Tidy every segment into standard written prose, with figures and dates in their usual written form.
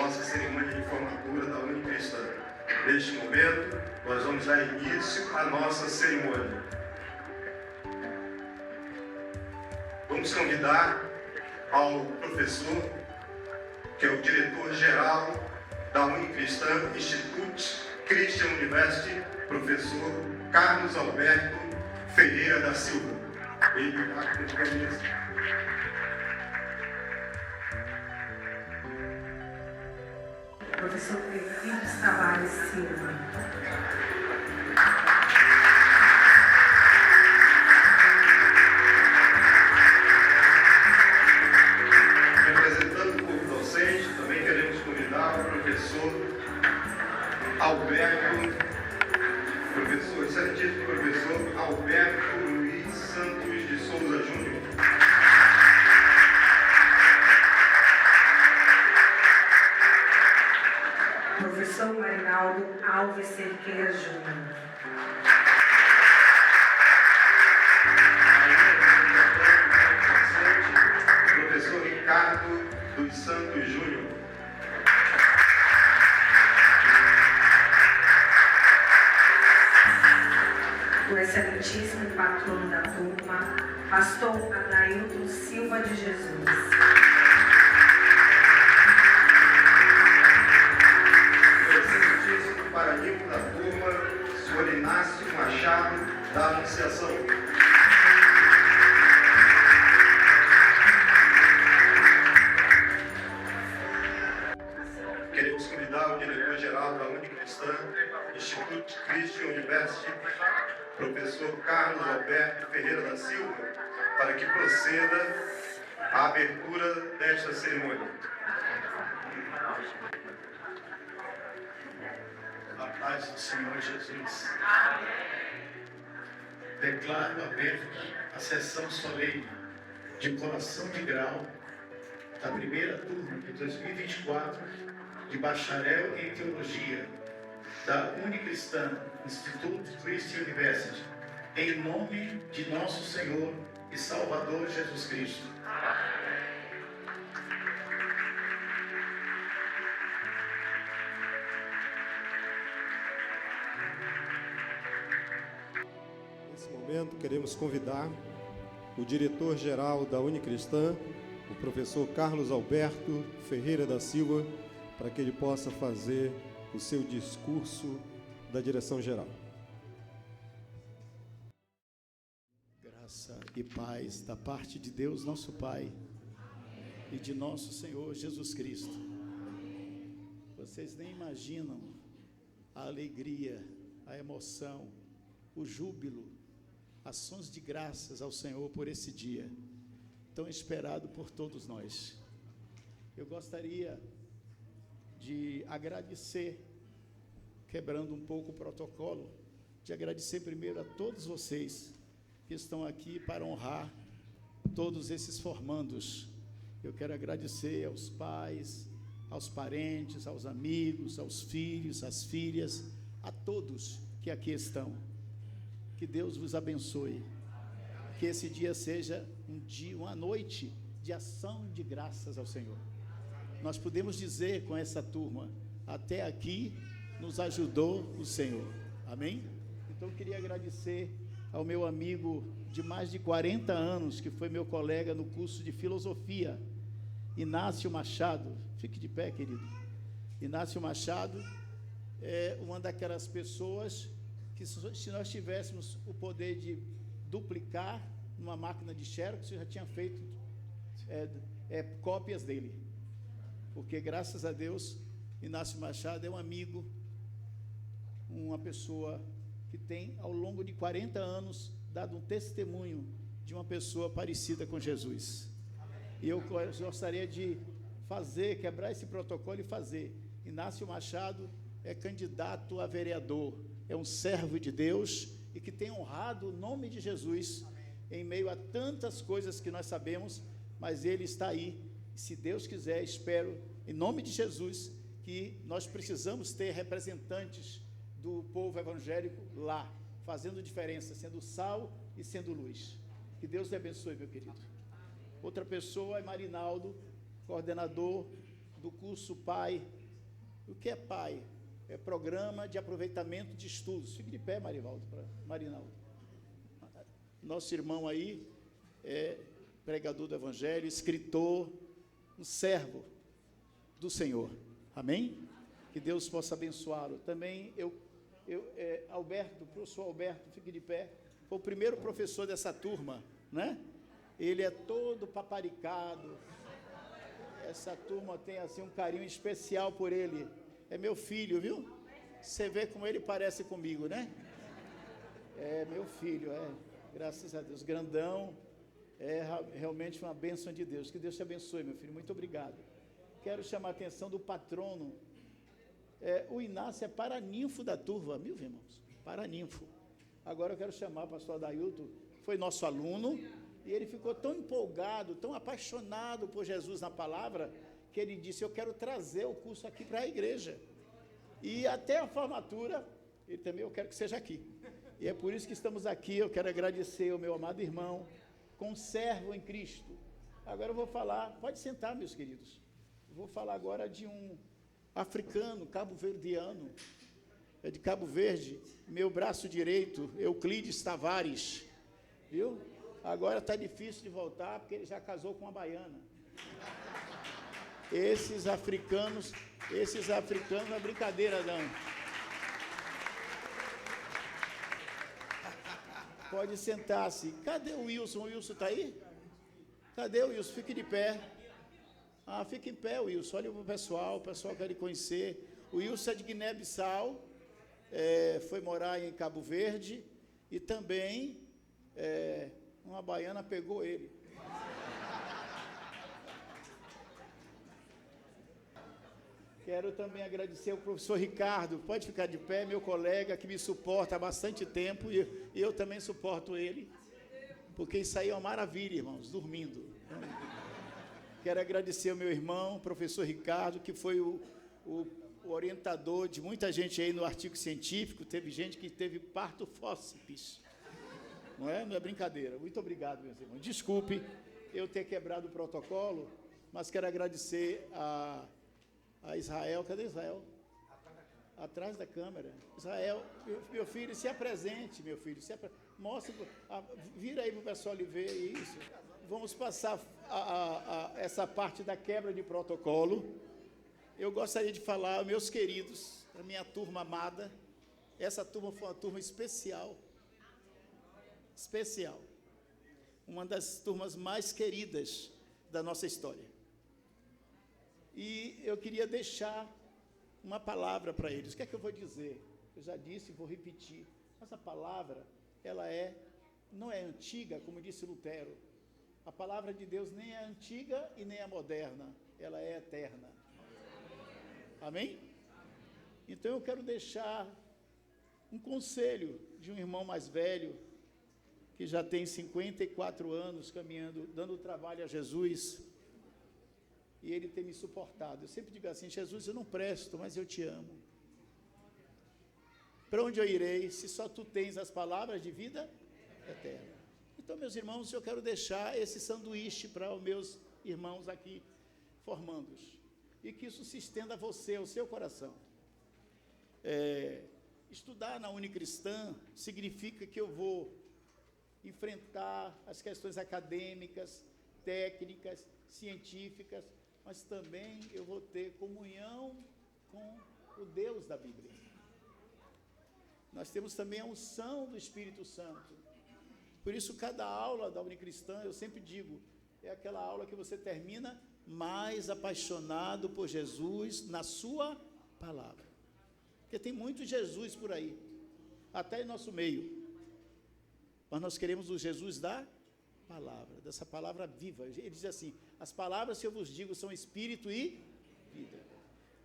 nossa cerimônia de formatura da Unicristã. Neste momento, nós vamos dar início à nossa cerimônia. Vamos convidar ao professor, que é o diretor-geral da Unicristã Institute Christian University, professor Carlos Alberto Ferreira da Silva. Ele vai comprometer. Professor Euclides Tavares Silva. Representando o corpo docente, também queremos convidar o professor excelentíssimo professor Alberto Luiz Santos de Souza Júnior. Professor Marinaldo Alves Cerqueira Júnior. Professor Ricardo dos Santos Júnior. O excelentíssimo patrono da turma, pastor Adailton Silva de Jesus. Paraninfo da turma, senhor Inácio Machado da Anunciação. Queremos convidar o diretor-geral da Unicristã Institute Christian University, professor Carlos Alberto Ferreira da Silva, para que proceda a abertura desta cerimônia. A paz do Senhor Jesus. Declaro aberta a sessão solene de colação de grau da primeira turma de 2024 de bacharel em teologia da Unicristã Institute Christian University, em nome de nosso Senhor e Salvador Jesus Cristo. Nesse momento, queremos convidar o diretor-geral da Unicristã, o professor Carlos Alberto Ferreira da Silva, para que ele possa fazer o seu discurso da direção-geral. Graça e paz da parte de Deus, nosso Pai, e de nosso Senhor Jesus Cristo. Vocês nem imaginam a alegria, a emoção, o júbilo, ações de graças ao Senhor por esse dia, tão esperado por todos nós. Eu gostaria de agradecer, quebrando um pouco o protocolo, de agradecer primeiro a todos vocês que estão aqui para honrar todos esses formandos. Eu quero agradecer aos pais, aos parentes, aos amigos, aos filhos, às filhas, a todos que aqui estão. Que Deus vos abençoe. Que esse dia seja uma noite de ação de graças ao Senhor. Nós podemos dizer com essa turma, até aqui nos ajudou o Senhor. Amém? Então eu queria agradecer ao meu amigo de mais de 40 anos, que foi meu colega no curso de filosofia, Inácio Machado. Fique de pé, querido. Inácio Machado é uma daquelas pessoas que, se nós tivéssemos o poder de duplicar numa máquina de Xerox, eu já tinha feito cópias dele, porque graças a Deus Inácio Machado é um amigo, uma pessoa que tem ao longo de 40 anos dado um testemunho de uma pessoa parecida com Jesus. E eu gostaria de quebrar esse protocolo e fazer. Inácio Machado é candidato a vereador, é um servo de Deus e que tem honrado o nome de Jesus em meio a tantas coisas que nós sabemos, mas ele está aí. E se Deus quiser, espero, em nome de Jesus, que nós precisamos ter representantes do povo evangélico lá, fazendo diferença, sendo sal e sendo luz. Que Deus te abençoe, meu querido. Outra pessoa é Marinaldo, coordenador do curso PAI. O que é PAI? É Programa de Aproveitamento de Estudos. Fique de pé, Marinaldo. Nosso irmão aí é pregador do Evangelho, escritor, um servo do Senhor. Amém? Que Deus possa abençoá-lo. Também Alberto, o professor Alberto, fique de pé, foi o primeiro professor dessa turma, né? Ele é todo paparicado. Essa turma tem assim um carinho especial por ele. É meu filho, viu? Você vê como ele parece comigo, né? É meu filho, graças a Deus. Grandão, realmente uma bênção de Deus. Que Deus te abençoe, meu filho. Muito obrigado. Quero chamar a atenção do patrono. O Inácio é paraninfo da turma, viu, irmãos? Paraninfo. Agora eu quero chamar o pastor Adailton, foi nosso aluno, e ele ficou tão empolgado, tão apaixonado por Jesus na palavra, que ele disse, eu quero trazer o curso aqui para a igreja. E até a formatura, ele também, eu quero que seja aqui. E é por isso que estamos aqui. Eu quero agradecer ao meu amado irmão, conservo em Cristo. Agora eu vou falar, pode sentar, meus queridos. Eu vou falar agora de um africano, cabo-verdiano, é de Cabo Verde, meu braço direito, Euclides Tavares, viu? Agora está difícil de voltar, porque ele já casou com uma baiana. Esses africanos, não é brincadeira, não. Pode sentar-se. Cadê o Wilson? O Wilson está aí? Cadê o Wilson? Fique de pé. Fique em pé, Wilson. Olha para o pessoal quer lhe conhecer. O Wilson é de Guiné-Bissau, foi morar em Cabo Verde, e também uma baiana pegou ele. Quero também agradecer ao professor Ricardo, pode ficar de pé, meu colega que me suporta há bastante tempo, e eu também suporto ele, porque isso aí é uma maravilha, irmãos, dormindo. Quero agradecer ao meu irmão, professor Ricardo, que foi o orientador de muita gente aí no artigo científico. Teve gente que teve parto fósseis. Não é brincadeira. Muito obrigado, meus irmãos. Desculpe eu ter quebrado o protocolo, mas quero agradecer a Israel. Cadê Israel? Atrás da câmera. Israel, meu filho, se apresente, meu filho. Mostre, vira aí para o pessoal lhe ver isso. Vamos passar essa parte da quebra de protocolo. Eu gostaria de falar, meus queridos, a minha turma amada, essa turma foi uma turma especial. Especial. Uma das turmas mais queridas da nossa história. E eu queria deixar uma palavra para eles. O que é que eu vou dizer? Eu já disse e vou repetir. Essa palavra, ela não é antiga, como disse Lutero. A palavra de Deus nem é antiga e nem é moderna. Ela é eterna. Amém? Então eu quero deixar um conselho de um irmão mais velho, que já tem 54 anos caminhando, dando trabalho a Jesus, e ele tem me suportado. Eu sempre digo assim, Jesus, eu não presto, mas eu te amo. Para onde eu irei, se só tu tens as palavras de vida eterna? Então, meus irmãos, eu quero deixar esse sanduíche para os meus irmãos aqui, formandos, e que isso se estenda a você, ao seu coração. Estudar na Unicristã significa que eu vou enfrentar as questões acadêmicas, técnicas, científicas, mas também eu vou ter comunhão com o Deus da Bíblia. Nós temos também a unção do Espírito Santo. Por isso, cada aula da Unicristã, eu sempre digo, é aquela aula que você termina mais apaixonado por Jesus na sua palavra. Porque tem muito Jesus por aí, até em nosso meio. Mas nós queremos o Jesus da palavra, dessa palavra viva. Ele diz assim, as palavras que eu vos digo são espírito e vida.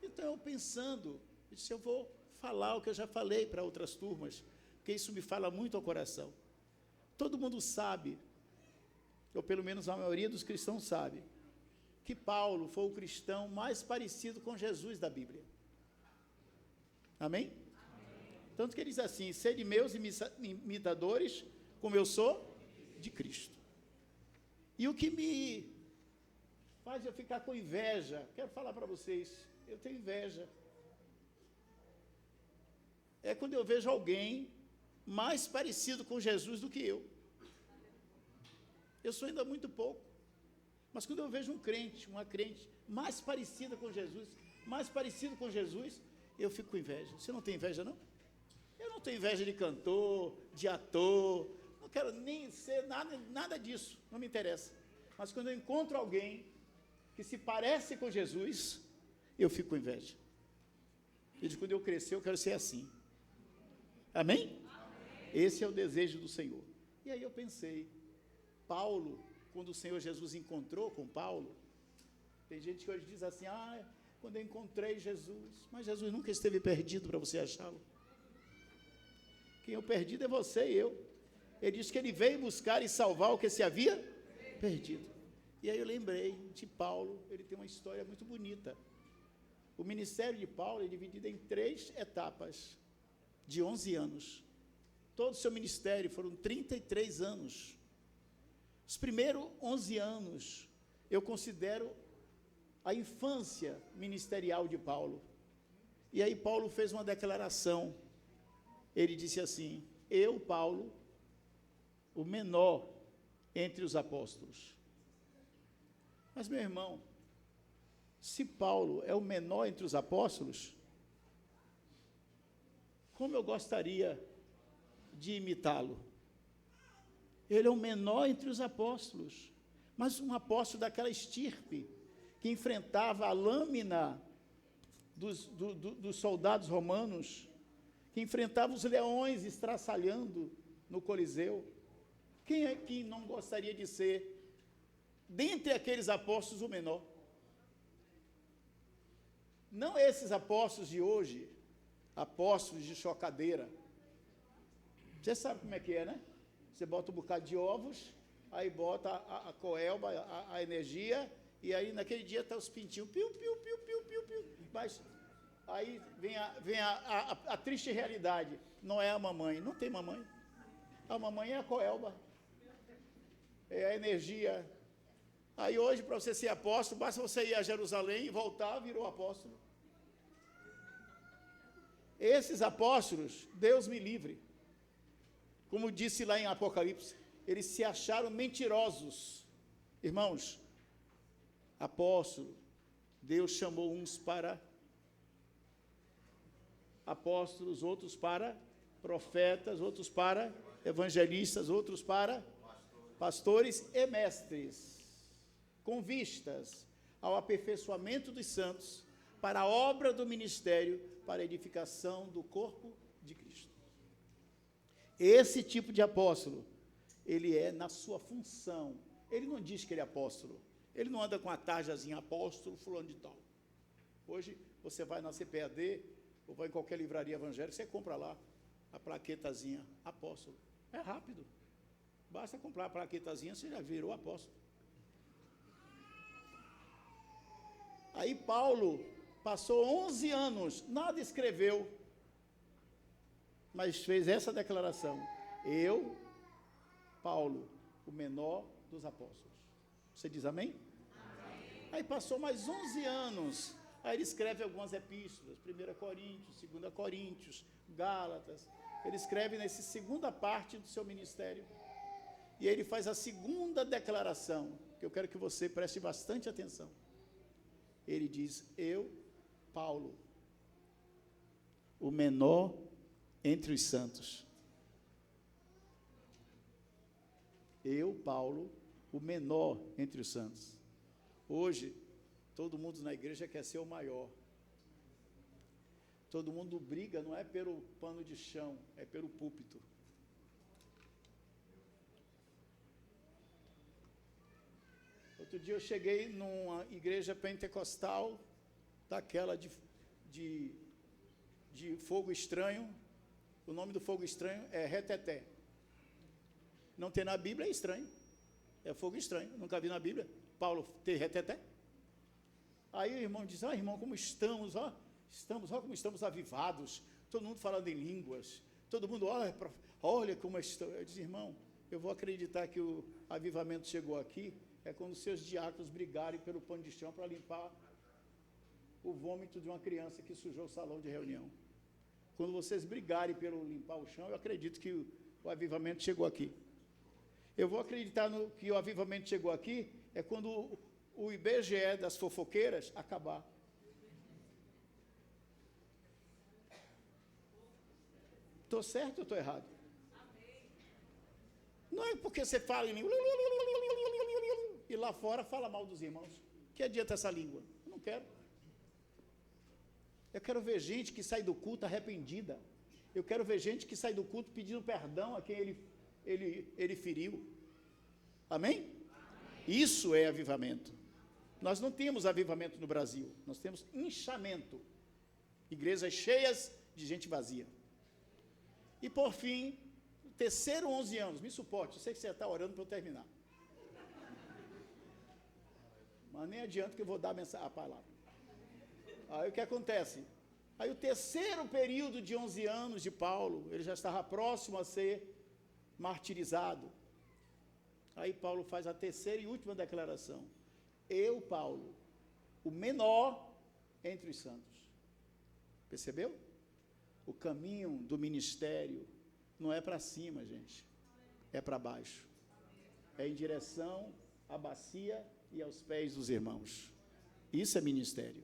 Então, eu pensando, eu disse, eu vou falar o que eu já falei para outras turmas, porque isso me fala muito ao coração. Todo mundo sabe, ou pelo menos a maioria dos cristãos sabe, que Paulo foi o cristão mais parecido com Jesus da Bíblia. Amém? Tanto que ele diz assim, sede meus imitadores, como eu sou de Cristo. E o que me faz eu ficar com inveja. Quero falar para vocês, eu tenho inveja. É quando eu vejo alguém mais parecido com Jesus do que eu. Eu sou ainda muito pouco. Mas quando eu vejo um crente, uma crente mais parecida com Jesus, mais parecido com Jesus, eu fico com inveja. Você não tem inveja, não? Eu não tenho inveja de cantor, de ator, não quero nem ser nada disso, não me interessa. Mas quando eu encontro alguém que se parece com Jesus, eu fico com inveja. E de quando eu crescer, eu quero ser assim. Amém? Esse é o desejo do Senhor. E aí eu pensei, Paulo, quando o Senhor Jesus encontrou com Paulo, tem gente que hoje diz assim, quando eu encontrei Jesus, mas Jesus nunca esteve perdido para você achá-lo. Quem é o perdido é você e eu. Ele diz que ele veio buscar e salvar o que se havia perdido. E aí eu lembrei de Paulo, ele tem uma história muito bonita. O ministério de Paulo é dividido em 3 etapas, de 11 anos. Todo o seu ministério foram 33 anos. Os primeiros 11 anos, eu considero a infância ministerial de Paulo. E aí Paulo fez uma declaração. Ele disse assim, eu, Paulo, o menor entre os apóstolos. Mas, meu irmão, se Paulo é o menor entre os apóstolos, como eu gostaria de imitá-lo. Ele é o menor entre os apóstolos, mas um apóstolo daquela estirpe, que enfrentava a lâmina dos soldados romanos, que enfrentava os leões estraçalhando no Coliseu. Quem é que não gostaria de ser, dentre aqueles apóstolos, o menor? Não esses apóstolos de hoje, apóstolos de chocadeira. Você sabe como é que é, né? Você bota um bocado de ovos, aí bota a coelba, a energia, e aí naquele dia está os pintinhos, piu, piu, piu, piu, piu, piu. Mas aí vem a triste realidade, não é a mamãe, não tem mamãe. A mamãe é a coelba, é a energia. Aí hoje, para você ser apóstolo, basta você ir a Jerusalém e voltar, virou apóstolo. Esses apóstolos, Deus me livre, como disse lá em Apocalipse, eles se acharam mentirosos. Irmãos, apóstolo, Deus chamou uns para apóstolos, outros para profetas, outros para evangelistas, outros para pastores e mestres, com vistas ao aperfeiçoamento dos santos, para a obra do ministério, para a edificação do corpo de Cristo. Esse tipo de apóstolo, ele é na sua função. Ele não diz que ele é apóstolo. Ele não anda com a tarjazinha apóstolo fulano de tal. Hoje, você vai na CPAD, ou vai em qualquer livraria evangélica, você compra lá a plaquetazinha apóstolo. É rápido. Basta comprar a plaquetazinha, você já virou apóstolo. Aí Paulo passou 11 anos, nada escreveu, mas fez essa declaração: eu, Paulo, o menor dos apóstolos. Você diz amém? Amém. Aí passou mais 11 anos, aí ele escreve algumas epístolas, 1 Coríntios, 2 Coríntios, Gálatas. Ele escreve nessa segunda parte do seu ministério. E aí ele faz a segunda declaração, que eu quero que você preste bastante atenção. Ele diz: eu, Paulo, o menor entre os santos. Eu, Paulo, o menor entre os santos. Hoje, todo mundo na igreja quer ser o maior. Todo mundo briga, não é pelo pano de chão, é pelo púlpito. Outro dia eu cheguei numa igreja pentecostal, daquela de fogo estranho. O nome do fogo estranho é reteté. Não tem na Bíblia, é estranho. É fogo estranho, nunca vi na Bíblia Paulo ter reteté. Aí o irmão diz: irmão, como estamos, como estamos avivados, todo mundo falando em línguas, todo mundo, olha como estão. Eu disse: irmão, eu vou acreditar que o avivamento chegou aqui, é quando seus diáconos brigarem pelo pano de chão para limpar o vômito de uma criança que sujou o salão de reunião. Quando vocês brigarem pelo limpar o chão, eu acredito que o avivamento chegou aqui. Eu vou acreditar que o avivamento chegou aqui é quando o IBGE das fofoqueiras acabar. Estou certo ou estou errado? Não é porque você fala em língua e lá fora fala mal dos irmãos. Que adianta essa língua? Eu não quero. Eu quero ver gente que sai do culto arrependida. Eu quero ver gente que sai do culto pedindo perdão a quem ele feriu. Amém? Isso é avivamento. Nós não temos avivamento no Brasil. Nós temos inchamento. Igrejas cheias de gente vazia. E por fim, terceiro 11 anos, me suporte, eu sei que você está orando para eu terminar. Mas nem adianta que eu vou dar a palavra. Aí o que acontece? Aí o terceiro período de 11 anos de Paulo, ele já estava próximo a ser martirizado. Aí Paulo faz a terceira e última declaração. Eu, Paulo, o menor entre os santos. Percebeu? O caminho do ministério não é para cima, gente. É para baixo. É em direção à bacia e aos pés dos irmãos. Isso é ministério.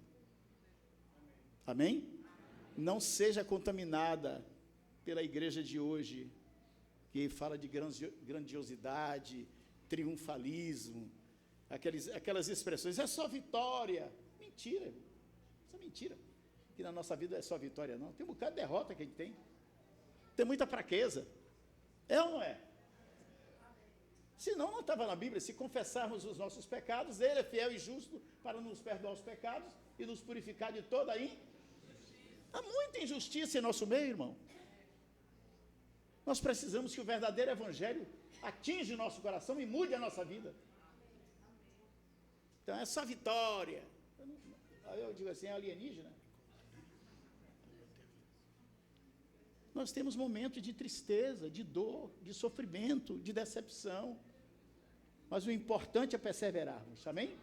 Amém? Não seja contaminada pela igreja de hoje, que fala de grandiosidade, triunfalismo, aquelas expressões, é só vitória. Mentira, isso é mentira. Que na nossa vida é só vitória, não. Tem um bocado de derrota que a gente tem. Tem muita fraqueza. É ou não é? Senão não estava na Bíblia. Se confessarmos os nossos pecados, Ele é fiel e justo para nos perdoar os pecados e nos purificar de toda a injustiça. Há muita injustiça em nosso meio, irmão. Nós precisamos que o verdadeiro evangelho atinja o nosso coração e mude a nossa vida. Então é só vitória. Aí eu digo assim, é alienígena. Nós temos momentos de tristeza, de dor, de sofrimento, de decepção. Mas o importante é perseverarmos, amém?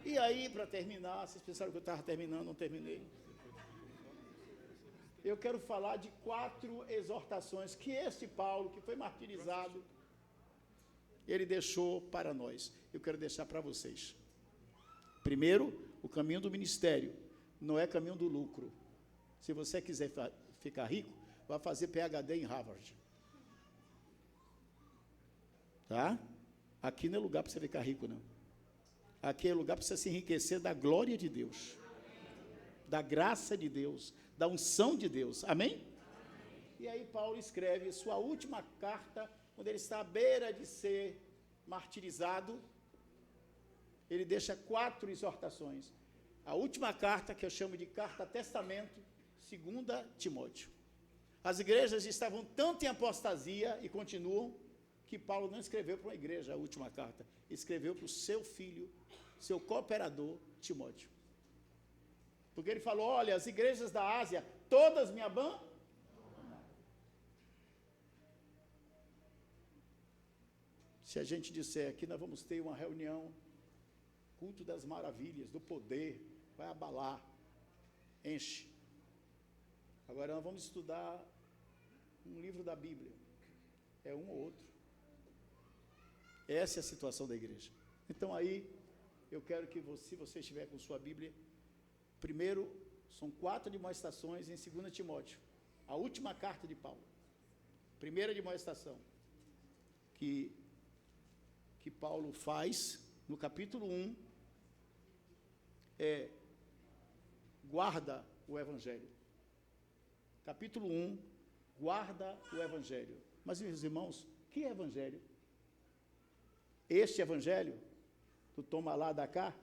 E aí, para terminar, vocês pensaram que eu estava terminando, não terminei. Eu quero falar de 4 exortações que este Paulo, que foi martirizado, ele deixou para nós. Eu quero deixar para vocês. Primeiro, o caminho do ministério não é caminho do lucro. Se você quiser ficar rico, vai fazer PhD em Harvard. Tá? Aqui não é lugar para você ficar rico, não. Aqui é lugar para você se enriquecer da glória de Deus, da graça de Deus, da unção de Deus. Amém? E aí Paulo escreve sua última carta, quando ele está à beira de ser martirizado, ele deixa 4 exortações. A última carta, que eu chamo de carta testamento, 2 Timóteo. As igrejas estavam tanto em apostasia, e continuam, que Paulo não escreveu para uma igreja a última carta, escreveu para o seu filho, seu cooperador, Timóteo. Porque ele falou, olha, as igrejas da Ásia, todas me abandonaram. Se a gente disser aqui, nós vamos ter uma reunião, culto das maravilhas, do poder, vai abalar, enche. Agora nós vamos estudar um livro da Bíblia, é um ou outro. Essa é a situação da igreja. Então aí, eu quero que se você estiver com sua Bíblia, primeiro, são 4 demonstrações em 2 Timóteo, a última carta de Paulo. Primeira demonstração que Paulo faz, no capítulo 1, é guarda o Evangelho. Capítulo 1, guarda o Evangelho. Mas, meus irmãos, que Evangelho? Este Evangelho, tu toma lá, dá cá?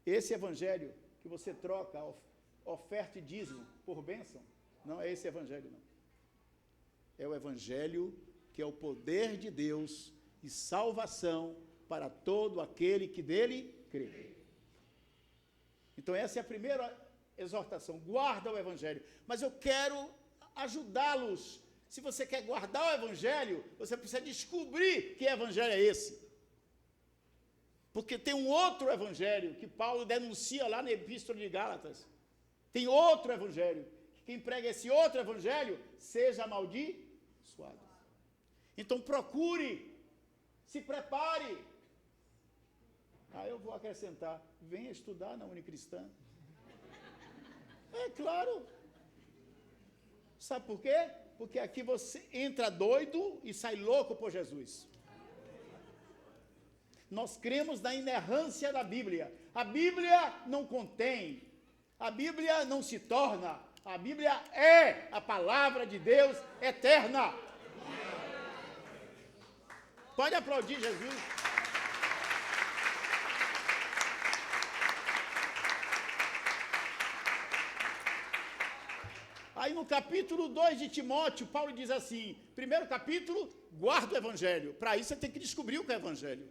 Esse Evangelho que você troca oferta e dízimo por bênção? Não é esse Evangelho, não. É o Evangelho que é o poder de Deus e salvação para todo aquele que dele crê. Então essa é a primeira exortação, guarda o Evangelho. Mas eu quero ajudá-los. Se você quer guardar o Evangelho, você precisa descobrir que Evangelho é esse. Porque tem um outro evangelho que Paulo denuncia lá na Epístola de Gálatas. Tem outro evangelho. Quem prega esse outro evangelho, seja amaldiçoado. Então procure, se prepare. Eu vou acrescentar, venha estudar na Unicristã. É claro. Sabe por quê? Porque aqui você entra doido e sai louco por Jesus. Nós cremos na inerrância da Bíblia. A Bíblia não contém, a Bíblia não se torna, a Bíblia é a palavra de Deus eterna. Pode aplaudir Jesus. Aí no capítulo 2 de Timóteo, Paulo diz assim, primeiro capítulo, guarda o evangelho. Para isso você tem que descobrir o que é evangelho.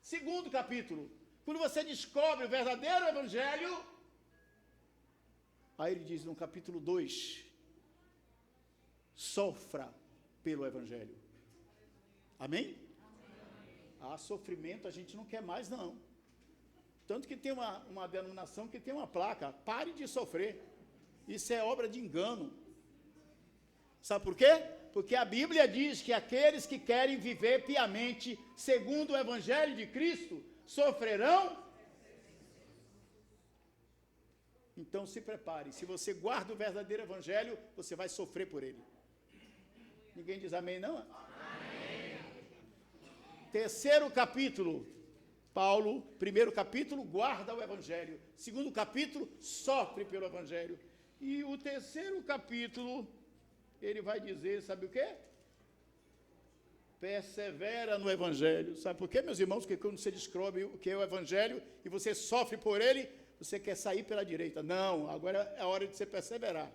Segundo capítulo, quando você descobre o verdadeiro evangelho, aí ele diz no capítulo 2, sofra pelo evangelho. Amém? Sofrimento a gente não quer mais, não. Tanto que tem uma denominação que tem uma placa, pare de sofrer. Isso é obra de engano. Sabe por quê? Porque a Bíblia diz que aqueles que querem viver piamente, segundo o Evangelho de Cristo, sofrerão. Então se prepare. Se você guarda o verdadeiro Evangelho, você vai sofrer por ele. Ninguém diz amém, não? Amém. Terceiro capítulo. Paulo, primeiro capítulo, guarda o Evangelho. Segundo capítulo, sofre pelo Evangelho. E o terceiro capítulo, ele vai dizer, sabe o quê? Persevera no Evangelho. Sabe por quê, meus irmãos? Porque quando você descobre o que é o Evangelho e você sofre por ele, você quer sair pela direita. Não, agora é a hora de você perseverar.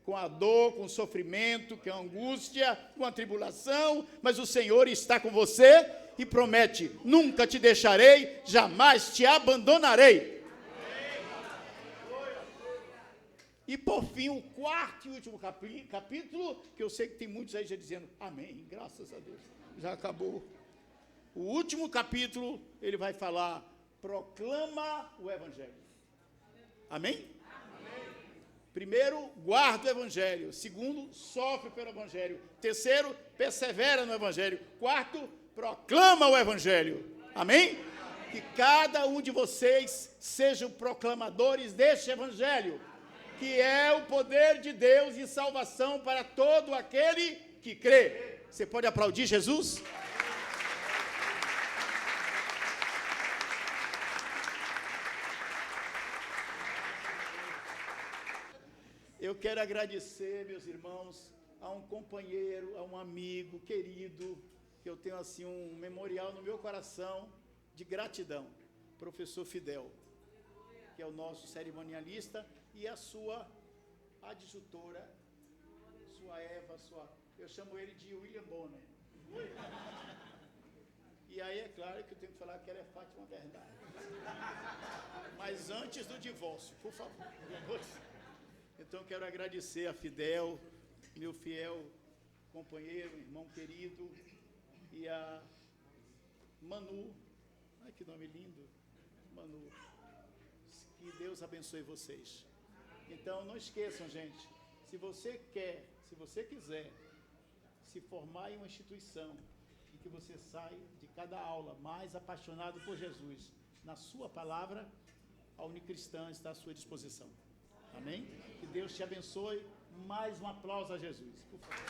Com a dor, com o sofrimento, com a angústia, com a tribulação, mas o Senhor está com você e promete, nunca te deixarei, jamais te abandonarei. E por fim, o quarto e último capítulo, que eu sei que tem muitos aí já dizendo, amém, graças a Deus, já acabou. O último capítulo, ele vai falar, proclama o Evangelho. Amém? Amém. Primeiro, guarda o Evangelho. Segundo, sofre pelo Evangelho. Terceiro, persevera no Evangelho. Quarto, proclama o Evangelho. Amém? Que cada um de vocês sejam proclamadores deste Evangelho, que é o poder de Deus e salvação para todo aquele que crê. Você pode aplaudir Jesus? Eu quero agradecer, meus irmãos, a um companheiro, a um amigo querido, que eu tenho assim um memorial no meu coração de gratidão, professor Fidel, que é o nosso cerimonialista, e a sua adjutora, sua Eva, eu chamo ele de William Bonner. E aí é claro que eu tenho que falar que ela é Fátima Bernardo. Mas antes do divórcio, por favor. Então quero agradecer a Fidel, meu fiel companheiro, irmão querido, e a Manu, ai que nome lindo, Manu, que Deus abençoe vocês. Então, não esqueçam, gente, se você quiser se formar em uma instituição em que você sai de cada aula mais apaixonado por Jesus, na sua palavra, a Unicristã está à sua disposição. Amém? Que Deus te abençoe. Mais um aplauso a Jesus, por favor.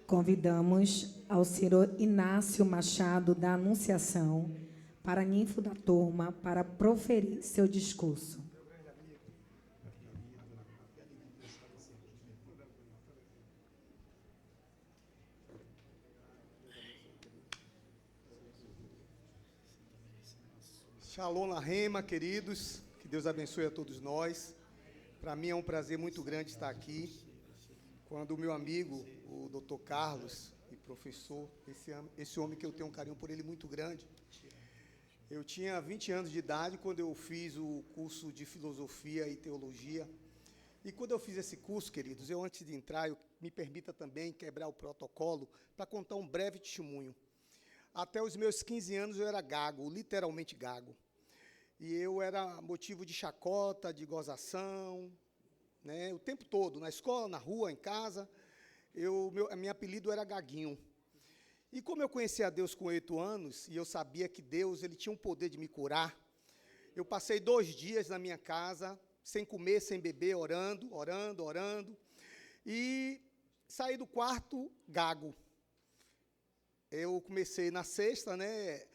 Convidamos ao senhor Inácio Machado, da Anunciação, para ninfo da turma, para proferir seu discurso. Shalom la rema, queridos, que Deus abençoe a todos nós. Para mim é um prazer muito grande estar aqui. Quando o meu amigo, o Dr. Carlos, e professor, esse homem que eu tenho um carinho por ele muito grande, eu tinha 20 anos de idade quando eu fiz o curso de filosofia e teologia, E quando eu fiz esse curso, queridos, antes de entrar, me permita também quebrar o protocolo para contar um breve testemunho. Até os meus 15 anos eu era gago, literalmente gago. E eu era motivo de chacota, de gozação, né, o tempo todo, na escola, na rua, em casa. Meu apelido era Gaguinho. E como eu conhecia a Deus com 8 anos, e eu sabia que Deus ele tinha um poder de me curar, eu passei 2 dias na minha casa, sem comer, sem beber, orando, e saí do quarto gago. Eu comecei na sexta, né?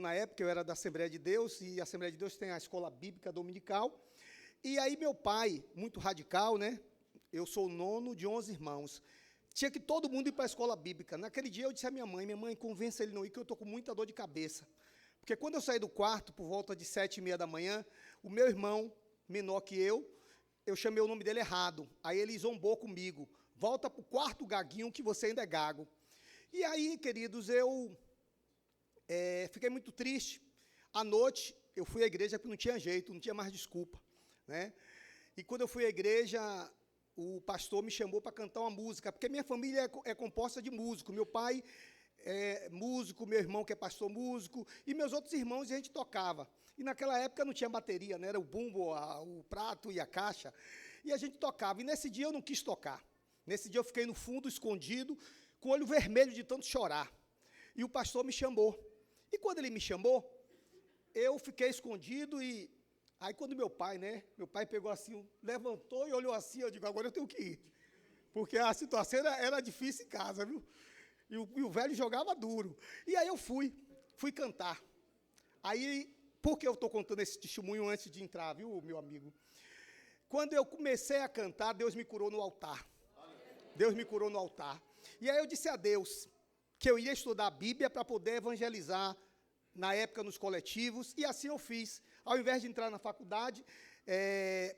Na época, eu era da Assembleia de Deus, e a Assembleia de Deus tem a escola bíblica dominical. E aí, meu pai, muito radical, né? Eu sou o 9º de 11 irmãos. Tinha que todo mundo ir para a escola bíblica. Naquele dia, eu disse à minha mãe, convença ele não ir, que eu estou com muita dor de cabeça. Porque quando eu saí do quarto, por volta de 7h30 da manhã, o meu irmão, menor que eu chamei o nome dele errado. Aí ele zombou comigo. Volta para o quarto gaguinho, que você ainda é gago. E aí, queridos, eu fiquei muito triste. À noite, eu fui à igreja porque não tinha jeito, não tinha mais desculpa, né? E quando eu fui à igreja, o pastor me chamou para cantar uma música, porque minha família é composta de músicos. Meu pai é músico, meu irmão que é pastor músico, e meus outros irmãos, e a gente tocava. E naquela época não tinha bateria, né? Era o bumbo, o prato e a caixa, e a gente tocava. E nesse dia eu não quis tocar. Nesse dia eu fiquei no fundo, escondido, com o olho vermelho de tanto chorar. E o pastor me chamou. E quando ele me chamou, eu fiquei escondido e... Aí quando meu pai pegou assim, levantou e olhou assim, eu digo, agora eu tenho que ir. Porque a situação era difícil em casa, viu? E o velho jogava duro. E aí eu fui cantar. Aí, por que eu estou contando esse testemunho antes de entrar, viu, meu amigo? Quando eu comecei a cantar, Deus me curou no altar. Deus me curou no altar. E aí eu disse a Deus que eu ia estudar a Bíblia para poder evangelizar, na época, nos coletivos, e assim eu fiz. Ao invés de entrar na faculdade,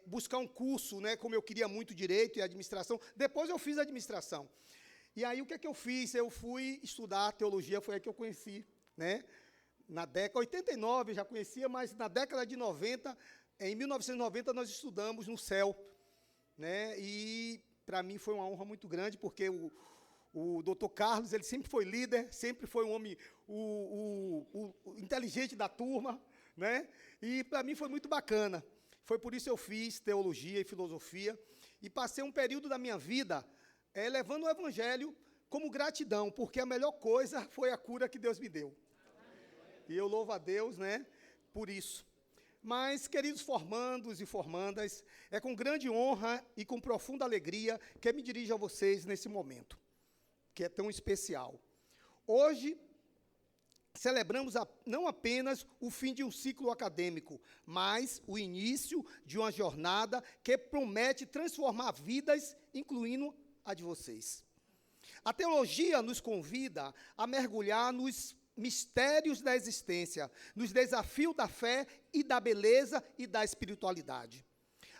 buscar um curso, né, como eu queria muito direito e administração, depois eu fiz administração. E aí o que é que eu fiz? Eu fui estudar teologia, foi aí que eu conheci, né? Na década, 89 eu já conhecia, mas na década de 90, em 1990, nós estudamos no CEL, né? E para mim foi uma honra muito grande, porque o doutor Carlos, ele sempre foi líder, sempre foi um homem o inteligente da turma, né? E para mim foi muito bacana. Foi por isso que eu fiz teologia e filosofia, e passei um período da minha vida levando o evangelho como gratidão, porque a melhor coisa foi a cura que Deus me deu. E eu louvo a Deus, né, por isso. Mas, queridos formandos e formandas, é com grande honra e com profunda alegria que eu me dirijo a vocês nesse momento, que é tão especial. Hoje, celebramos não apenas o fim de um ciclo acadêmico, mas o início de uma jornada que promete transformar vidas, incluindo a de vocês. A teologia nos convida a mergulhar nos mistérios da existência, nos desafios da fé e da beleza e da espiritualidade.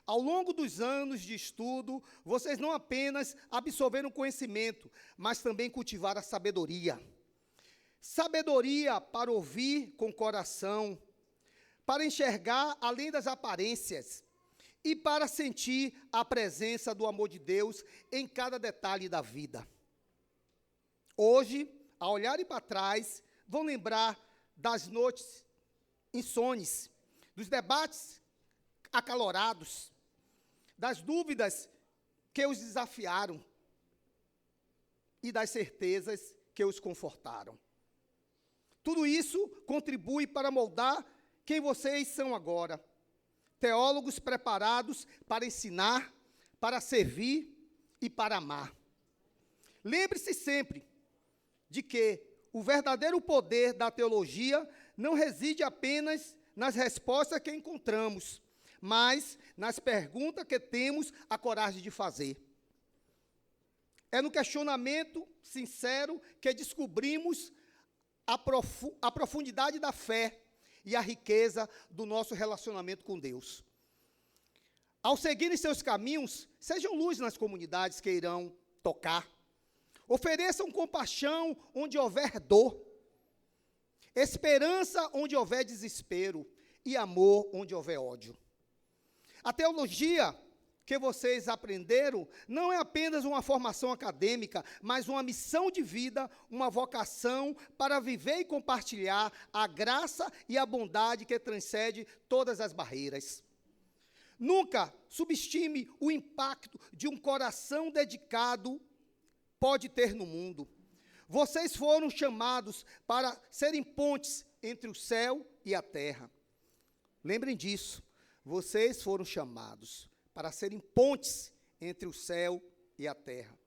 Ao longo dos anos de estudo, vocês não apenas absorveram conhecimento, mas também cultivaram a sabedoria. Sabedoria para ouvir com o coração, para enxergar além das aparências e para sentir a presença do amor de Deus em cada detalhe da vida. Hoje, ao olharem para trás, vão lembrar das noites insones, dos debates acalorados, das dúvidas que os desafiaram e das certezas que os confortaram. Tudo isso contribui para moldar quem vocês são agora. Teólogos preparados para ensinar, para servir e para amar. Lembre-se sempre de que o verdadeiro poder da teologia não reside apenas nas respostas que encontramos, mas nas perguntas que temos a coragem de fazer. É no questionamento sincero que descobrimos a profundidade da fé e a riqueza do nosso relacionamento com Deus. Ao seguirem seus caminhos, sejam luz nas comunidades que irão tocar. Ofereçam compaixão onde houver dor, esperança onde houver desespero e amor onde houver ódio. A teologia que vocês aprenderam não é apenas uma formação acadêmica, mas uma missão de vida, uma vocação para viver e compartilhar a graça e a bondade que transcende todas as barreiras. Nunca subestime o impacto de um coração dedicado pode ter no mundo. Vocês foram chamados para serem pontes entre o céu e a terra. Lembrem disso. Vocês foram chamados para serem pontes entre o céu e a terra.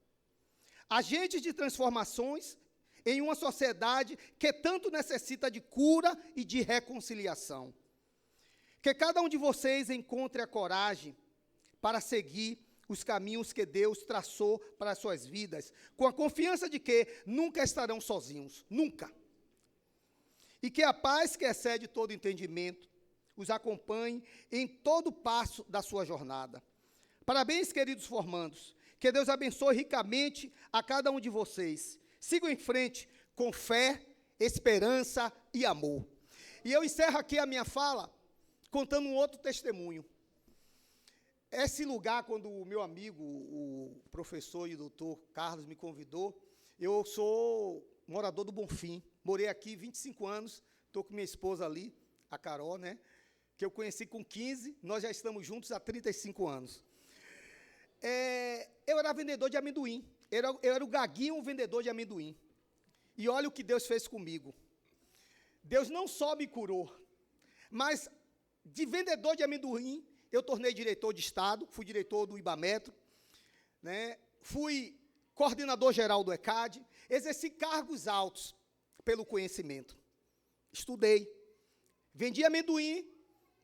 Agentes de transformações em uma sociedade que tanto necessita de cura e de reconciliação. Que cada um de vocês encontre a coragem para seguir os caminhos que Deus traçou para as suas vidas, com a confiança de que nunca estarão sozinhos, nunca. E que a paz que excede todo entendimento os acompanhe em todo passo da sua jornada. Parabéns, queridos formandos. Que Deus abençoe ricamente a cada um de vocês. Sigam em frente com fé, esperança e amor. E eu encerro aqui a minha fala contando um outro testemunho. Esse lugar, quando o meu amigo, o professor e o doutor Carlos me convidou, eu sou morador do Bonfim. Morei aqui 25 anos, estou com minha esposa ali, a Carol, né? Que eu conheci com 15, nós já estamos juntos há 35 anos. Eu era vendedor de amendoim, eu era o gaguinho vendedor de amendoim. E olha o que Deus fez comigo. Deus não só me curou, mas de vendedor de amendoim, eu tornei diretor de Estado, fui diretor do Ibametro, né? Fui coordenador geral do ECAD, exerci cargos altos pelo conhecimento. Estudei, vendi amendoim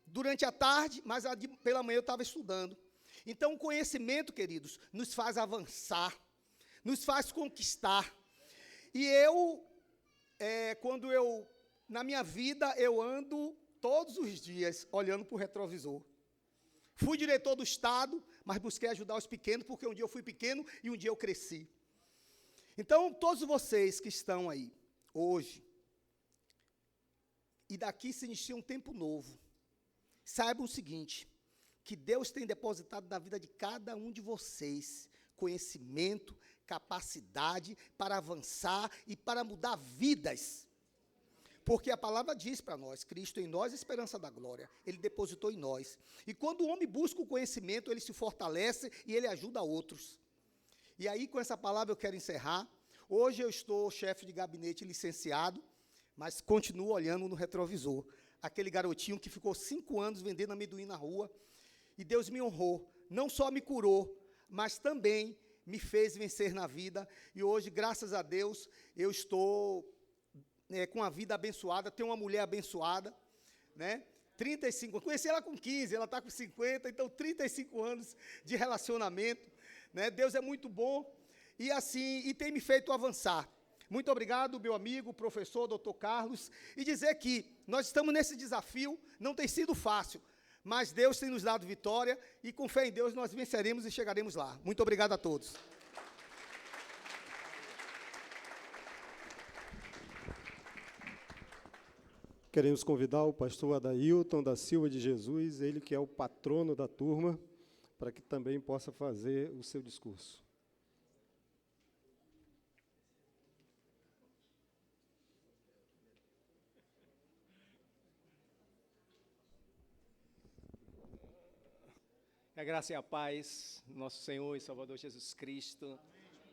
durante a tarde, mas pela manhã eu estava estudando. Então, o conhecimento, queridos, nos faz avançar, nos faz conquistar. E na minha vida, eu ando todos os dias olhando para o retrovisor. Fui diretor do Estado, mas busquei ajudar os pequenos, porque um dia eu fui pequeno e um dia eu cresci. Então, todos vocês que estão aí, hoje, e daqui se inicia um tempo novo, saibam o seguinte, que Deus tem depositado na vida de cada um de vocês conhecimento, capacidade para avançar e para mudar vidas. Porque a palavra diz para nós, Cristo em nós, esperança da glória. Ele depositou em nós. E quando o homem busca o conhecimento, ele se fortalece e ele ajuda outros. E aí, com essa palavra, eu quero encerrar. Hoje eu estou chefe de gabinete licenciado, mas continuo olhando no retrovisor. Aquele garotinho que ficou 5 anos vendendo amendoim na rua. E Deus me honrou. Não só me curou, mas também me fez vencer na vida. E hoje, graças a Deus, eu estou com a vida abençoada, tenho uma mulher abençoada, né? 35, conheci ela com 15, ela está com 50, então 35 anos de relacionamento, né? Deus é muito bom e assim, e tem me feito avançar. Muito obrigado, meu amigo, professor, doutor Carlos, e dizer que nós estamos nesse desafio, não tem sido fácil, mas Deus tem nos dado vitória e com fé em Deus nós venceremos e chegaremos lá. Muito obrigado a todos. Queremos convidar o pastor Adailton da Silva de Jesus, ele que é o patrono da turma, para que também possa fazer o seu discurso. Que a graça e a paz do nosso Senhor e Salvador Jesus Cristo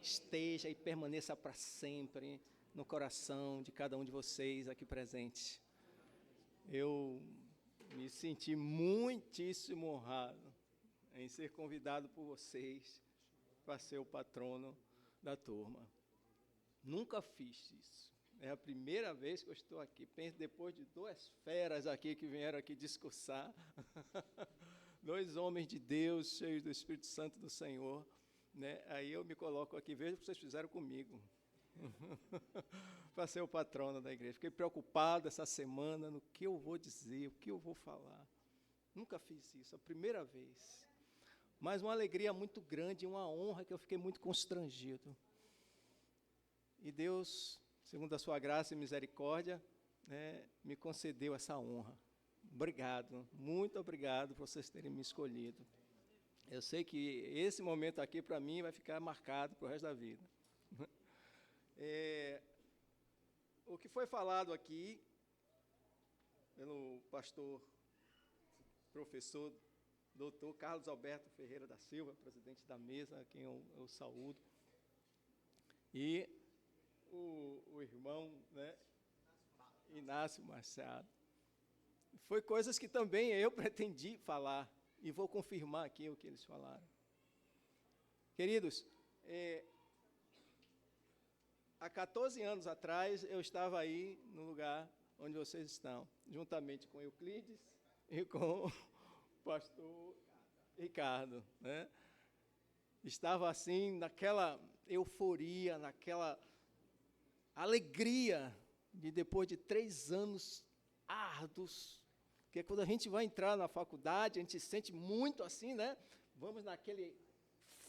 esteja e permaneça para sempre no coração de cada um de vocês aqui presentes. Eu me senti muitíssimo honrado em ser convidado por vocês para ser o patrono da turma. Nunca fiz isso. É a primeira vez que eu estou aqui. Penso depois de 2 feras aqui que vieram aqui discursar. 2 homens de Deus, cheios do Espírito Santo do Senhor, né? Aí eu me coloco aqui, veja o que vocês fizeram comigo. Para ser o patrono da igreja. Fiquei preocupado essa semana no que eu vou dizer, o que eu vou falar. Nunca fiz isso, a primeira vez. Mas uma alegria muito grande, uma honra que eu fiquei muito constrangido. E Deus, segundo a sua graça e misericórdia, né, me concedeu essa honra. Obrigado, muito obrigado por vocês terem me escolhido. Eu sei que esse momento aqui, para mim, vai ficar marcado para o resto da vida. O que foi falado aqui pelo pastor, professor, doutor Carlos Alberto Ferreira da Silva, presidente da mesa, a quem eu saúdo, e o irmão, né, Inácio Machado. Foi coisas que também eu pretendi falar, e vou confirmar aqui o que eles falaram. Queridos, há 14 anos atrás, eu estava aí no lugar onde vocês estão, juntamente com Euclides e com o pastor Ricardo, né? Estava assim, naquela euforia, naquela alegria de depois de 3 anos árduos, porque quando a gente vai entrar na faculdade, a gente se sente muito assim, né? Vamos naquele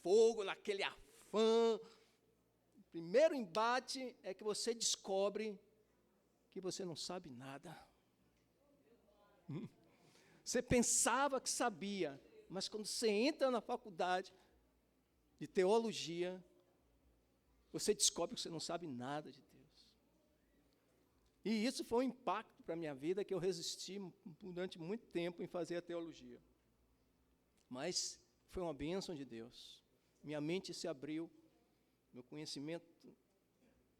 fogo, naquele afã. O primeiro embate é que você descobre que você não sabe nada. Você pensava que sabia, mas quando você entra na faculdade de teologia, você descobre que você não sabe nada de Deus. E isso foi um impacto para a minha vida, que eu resisti durante muito tempo em fazer a teologia. Mas foi uma bênção de Deus. Minha mente se abriu, meu conhecimento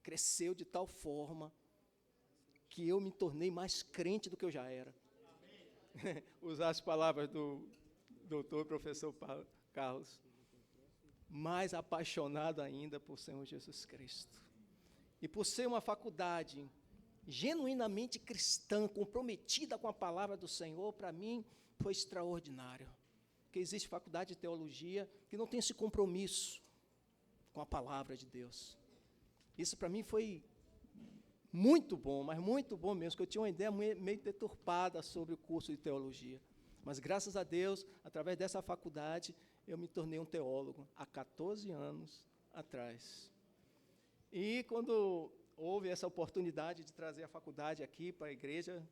cresceu de tal forma que eu me tornei mais crente do que eu já era. Usar as palavras do doutor professor Carlos. Mais apaixonado ainda por Senhor Jesus Cristo. E por ser uma faculdade genuinamente cristã, comprometida com a palavra do Senhor, para mim foi extraordinário. Porque existe faculdade de teologia que não tem esse compromisso com a palavra de Deus. Isso para mim foi muito bom, mas muito bom mesmo, porque eu tinha uma ideia meio deturpada sobre o curso de teologia. Mas graças a Deus, através dessa faculdade, eu me tornei um teólogo há 14 anos atrás. E quando houve essa oportunidade de trazer a faculdade aqui para a igreja,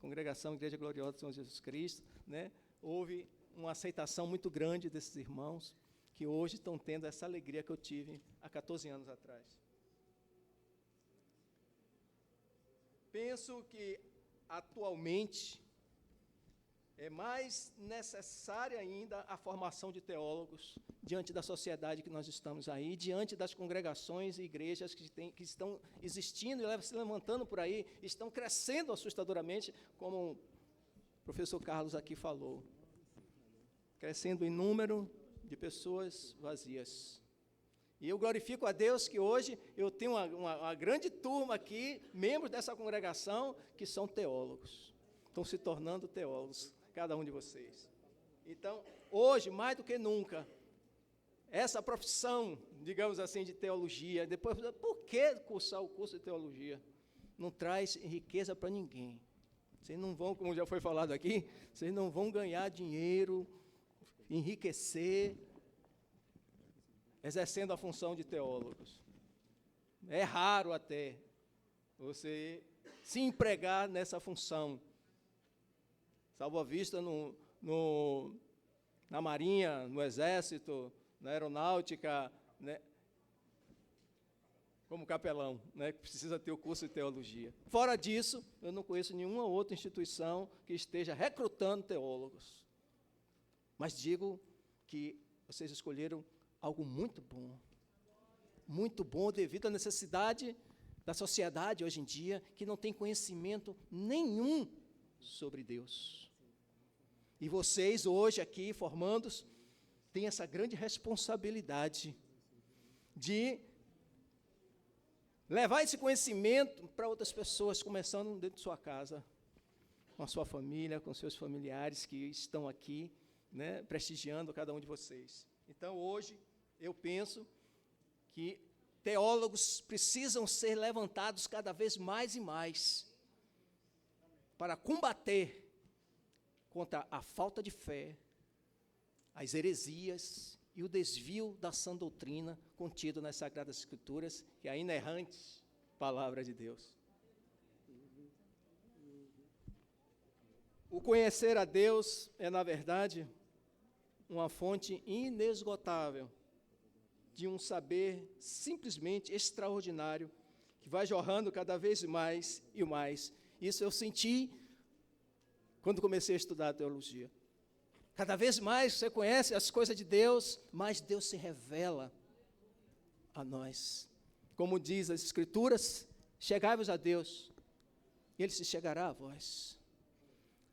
Congregação Igreja Gloriosa do Senhor Jesus Cristo, né, houve uma aceitação muito grande desses irmãos, que hoje estão tendo essa alegria que eu tive há 14 anos atrás. Penso que, atualmente, é mais necessária ainda a formação de teólogos diante da sociedade que nós estamos aí, diante das congregações e igrejas que estão existindo e se levantando por aí, estão crescendo assustadoramente, como o professor Carlos aqui falou, crescendo em número de pessoas vazias. E eu glorifico a Deus que hoje eu tenho uma grande turma aqui, membros dessa congregação, que são teólogos, estão se tornando teólogos, cada um de vocês. Então, hoje, mais do que nunca, essa profissão, digamos assim, de teologia, depois, por que cursar o curso de teologia? Não traz riqueza para ninguém. Vocês não vão, como já foi falado aqui, vocês não vão ganhar dinheiro, enriquecer, exercendo a função de teólogos. É raro até você se empregar nessa função. Salvo a vista na Marinha, no Exército, na Aeronáutica, né, como capelão, né, que precisa ter o curso de teologia. Fora disso, eu não conheço nenhuma outra instituição que esteja recrutando teólogos. Mas digo que vocês escolheram algo muito bom devido à necessidade da sociedade hoje em dia, que não tem conhecimento nenhum sobre Deus. E vocês hoje aqui, formandos, têm essa grande responsabilidade de levar esse conhecimento para outras pessoas, começando dentro de sua casa, com a sua família, com seus familiares que estão aqui, né, prestigiando cada um de vocês. Então, hoje, eu penso que teólogos precisam ser levantados cada vez mais e mais para combater contra a falta de fé, as heresias e o desvio da sã doutrina contido nas Sagradas Escrituras, que é a inerrante palavra de Deus. O conhecer a Deus é, na verdade, uma fonte inesgotável de um saber simplesmente extraordinário, que vai jorrando cada vez mais e mais. Isso eu senti quando comecei a estudar teologia. Cada vez mais você conhece as coisas de Deus, mais Deus se revela a nós. Como diz as Escrituras, chegai-vos a Deus, e Ele se chegará a vós.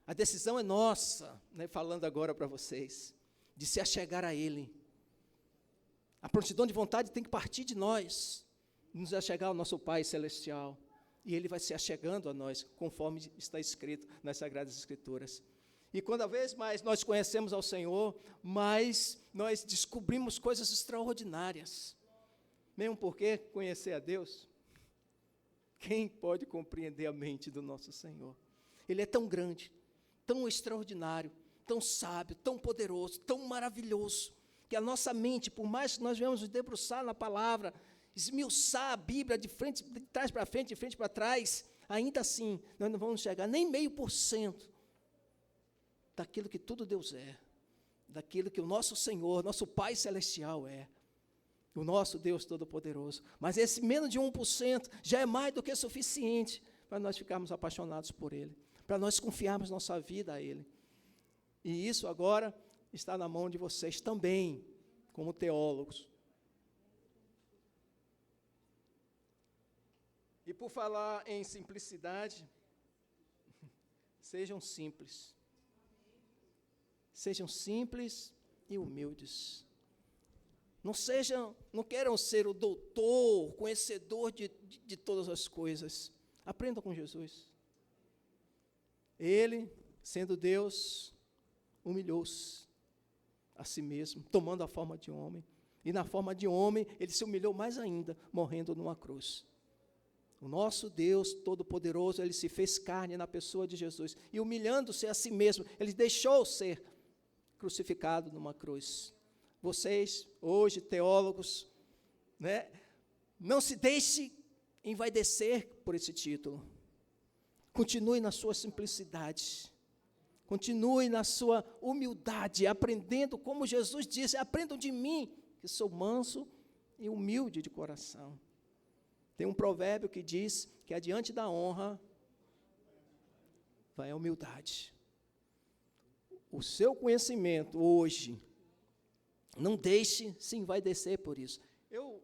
A decisão é nossa, né, falando agora para vocês, de se achegar a Ele. A prontidão de vontade tem que partir de nós, nos achegar ao nosso Pai Celestial, e Ele vai se achegando a nós, conforme está escrito nas Sagradas Escrituras. E cada vez mais nós conhecemos ao Senhor, mais nós descobrimos coisas extraordinárias. Mesmo porque conhecer a Deus, quem pode compreender a mente do nosso Senhor? Ele é tão grande, tão extraordinário, tão sábio, tão poderoso, tão maravilhoso, que a nossa mente, por mais que nós venhamos nos debruçar na palavra, esmiuçar a Bíblia de trás para frente, de frente para trás, ainda assim, nós não vamos chegar nem 0,5% daquilo que tudo Deus é, daquilo que o nosso Senhor, nosso Pai Celestial é, o nosso Deus Todo-Poderoso. Mas esse menos de 1% já é mais do que suficiente para nós ficarmos apaixonados por Ele, para nós confiarmos nossa vida a Ele. E isso agora está na mão de vocês também, como teólogos. E por falar em simplicidade, sejam simples. Sejam simples e humildes. Não queiram ser o doutor, conhecedor de todas as coisas. Aprendam com Jesus. Ele, sendo Deus, humilhou-se a si mesmo, tomando a forma de homem. E na forma de homem, ele se humilhou mais ainda, morrendo numa cruz. O nosso Deus Todo-Poderoso, ele se fez carne na pessoa de Jesus. E humilhando-se a si mesmo, ele deixou ser crucificado numa cruz. Vocês, hoje, teólogos, né, não se deixe envaidecer por esse título. Continue na sua simplicidade. Continue na sua humildade, aprendendo, como Jesus disse, aprendam de mim, que sou manso e humilde de coração. Tem um provérbio que diz que adiante da honra vai a humildade. O seu conhecimento hoje, não deixe se envaidecer por isso. Eu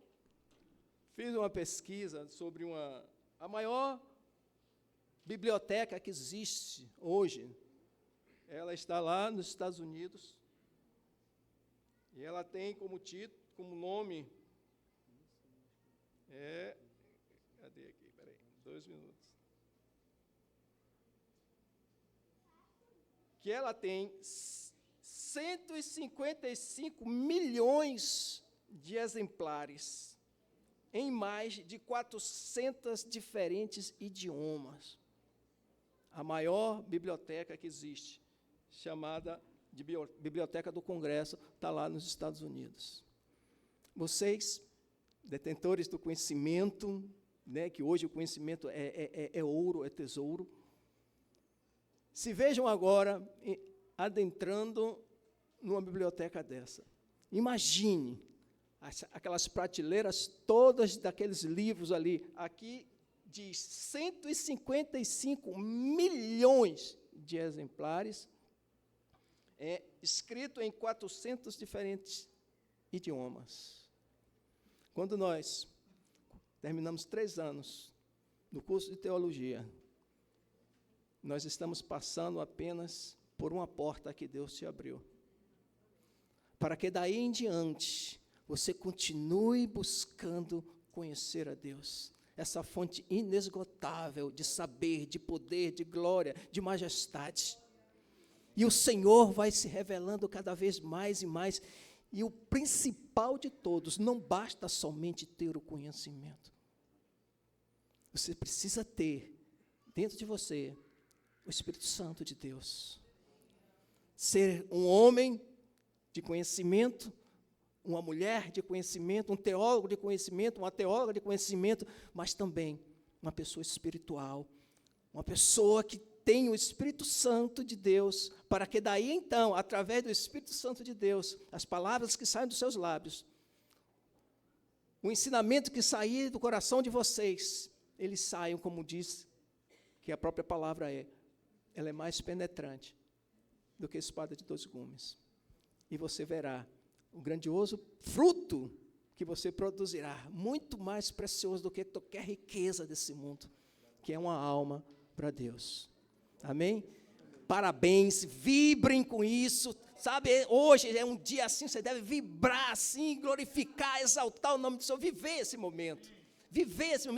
fiz uma pesquisa sobre a maior biblioteca que existe hoje. Ela está lá nos Estados Unidos, e ela tem como título, como nome, cadê aqui? Peraí, 2 minutos. Que ela tem 155 milhões de exemplares em mais de 400 diferentes idiomas. A maior biblioteca que existe, chamada de Biblioteca do Congresso, está lá nos Estados Unidos. Vocês, detentores do conhecimento, né, que hoje o conhecimento é ouro, é tesouro, se vejam agora adentrando numa biblioteca dessa. Imagine aquelas prateleiras todas daqueles livros ali. Aqui diz 155 milhões de exemplares, escrito em 400 diferentes idiomas. Quando nós terminamos 3 anos no curso de teologia, nós estamos passando apenas por uma porta que Deus te abriu, para que daí em diante você continue buscando conhecer a Deus, essa fonte inesgotável de saber, de poder, de glória, de majestade. E o Senhor vai se revelando cada vez mais e mais. E o principal de todos, não basta somente ter o conhecimento. Você precisa ter dentro de você o Espírito Santo de Deus. Ser um homem de conhecimento, uma mulher de conhecimento, um teólogo de conhecimento, uma teóloga de conhecimento, mas também uma pessoa espiritual, uma pessoa que tem o Espírito Santo de Deus, para que daí então, através do Espírito Santo de Deus, as palavras que saem dos seus lábios, o ensinamento que sair do coração de vocês, eles saiam, como diz que a própria palavra ela é mais penetrante do que espada de 2 gumes. E você verá o grandioso fruto que você produzirá, muito mais precioso do que qualquer riqueza desse mundo, que é uma alma para Deus. Amém? Parabéns, vibrem com isso. Sabe, hoje é um dia assim, você deve vibrar assim, glorificar, exaltar o nome do Senhor, viver esse momento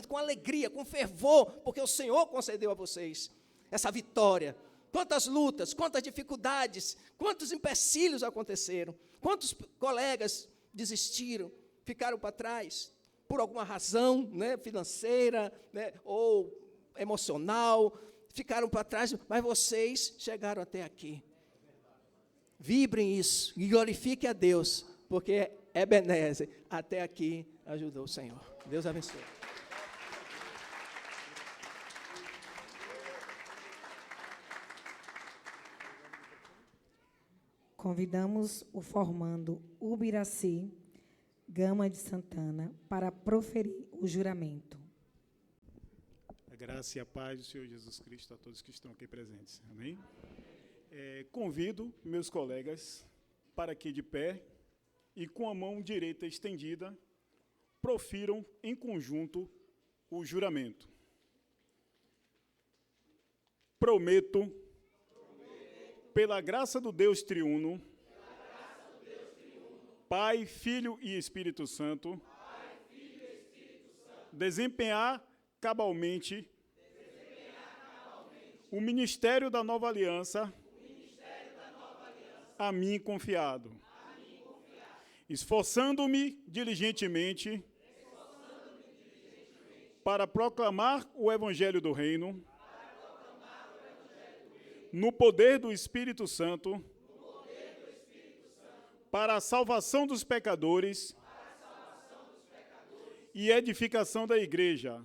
com alegria, com fervor, porque o Senhor concedeu a vocês essa vitória. Quantas lutas, quantas dificuldades, quantos empecilhos aconteceram, quantos colegas desistiram, ficaram para trás, por alguma razão, né, financeira, né, ou emocional, ficaram para trás, mas vocês chegaram até aqui. Vibrem isso e glorifiquem a Deus, porque Ebenezer até aqui ajudou o Senhor. Deus abençoe. Convidamos o formando Ubiraci Gama de Santana para proferir o juramento. A graça e a paz do Senhor Jesus Cristo a todos que estão aqui presentes. Amém? Convido meus colegas para que de pé e com a mão direita estendida profiram em conjunto o juramento. Prometo, pela graça do Deus triuno, Pai, Filho e Espírito Santo, desempenhar cabalmente o ministério da nova aliança a mim confiado, esforçando-me diligentemente para proclamar o Evangelho do Reino, no poder do Espírito Santo, para a salvação dos pecadores e edificação da Igreja,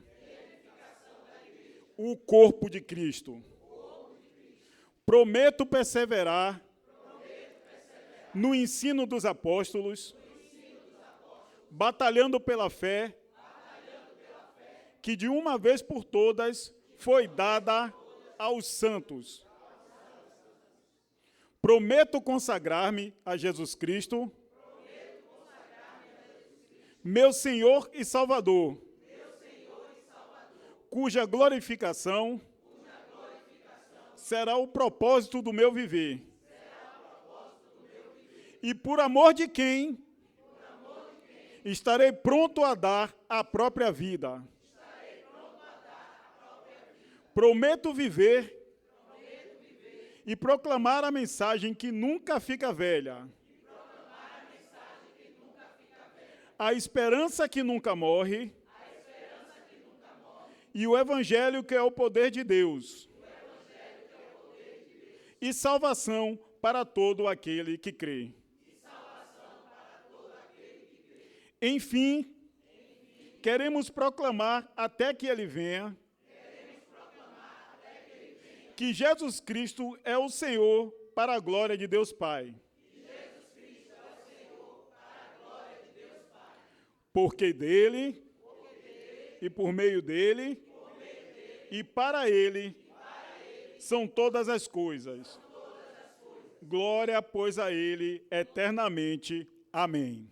o corpo de Cristo. Prometo perseverar no ensino dos apóstolos, batalhando pela fé, que de uma vez por todas foi dada aos santos. Prometo consagrar-me a Jesus Cristo, meu Senhor e Salvador, cuja glorificação será o propósito do meu viver. E por amor de quem estarei pronto a dar a própria vida. Prometo viver e proclamar a mensagem que nunca fica velha. A esperança que nunca morre. E o Evangelho que é o poder de Deus. E salvação para todo aquele que crê. Enfim, queremos proclamar até que Ele venha que Jesus Cristo é o Senhor para a glória de Deus Pai. Porque dele, e por meio dele, e para ele, são todas as coisas. Glória, pois, a ele eternamente. Amém.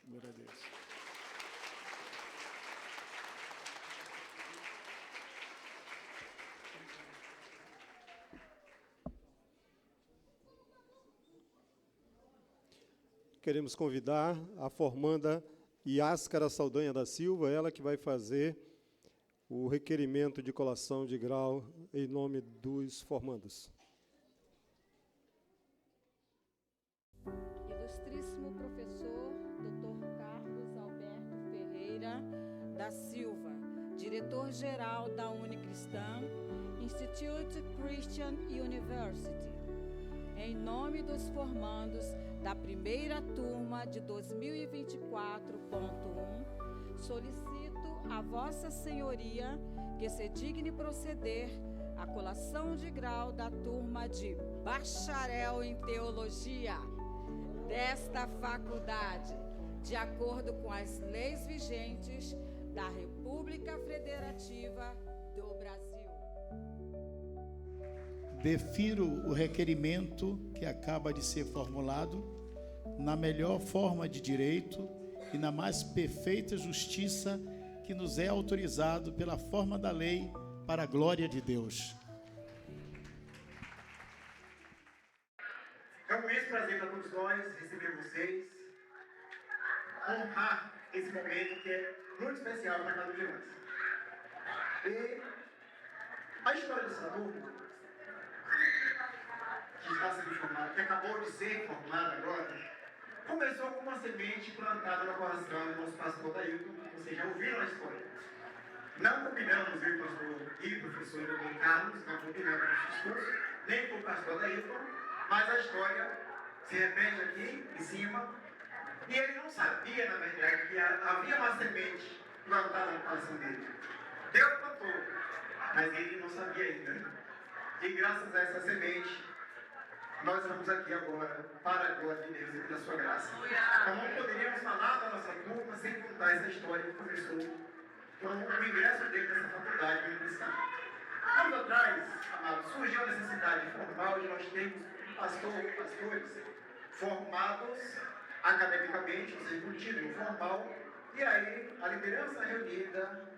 Glória a Deus. Queremos convidar a formanda Yáscara Saldanha da Silva, ela que vai fazer o requerimento de colação de grau em nome dos formandos. Ilustríssimo professor Dr. Carlos Alberto Ferreira da Silva, diretor-geral da Unicristã, Institute Christian University. Em nome dos formandos da primeira turma de 2024.1, solicito a vossa senhoria que se digne proceder à colação de grau da turma de bacharel em teologia desta faculdade, de acordo com as leis vigentes da República Federativa do Brasil. Defiro o requerimento que acaba de ser formulado na melhor forma de direito e na mais perfeita justiça que nos é autorizado pela forma da lei, para a glória de Deus. É um imenso prazer para todos nós receber vocês, honrar esse momento que é muito especial para cada um de nós. E a história dessa turma, que está sendo formada, que acabou de ser formada agora, começou com uma semente plantada no coração do nosso pastor Dailton. Vocês já ouviram a história. Não combinamos, eu, pastor e o professor Dr. Carlos, não combinamos o discurso, nem com o pastor Dailton, mas a história se repete aqui em cima. E ele não sabia, na verdade, que havia uma semente plantada no coração dele. Deus plantou, mas ele não sabia ainda. E graças a essa semente, nós estamos aqui agora para a glória de Deus e pela sua graça. Então não poderíamos falar da nossa turma sem contar essa história que começou com o ingresso dele nessa faculdade de cristã. Anos atrás, amados, surgiu a necessidade formal de nós termos pastores formados academicamente, ou seja, com título formal, e aí a liderança reunida,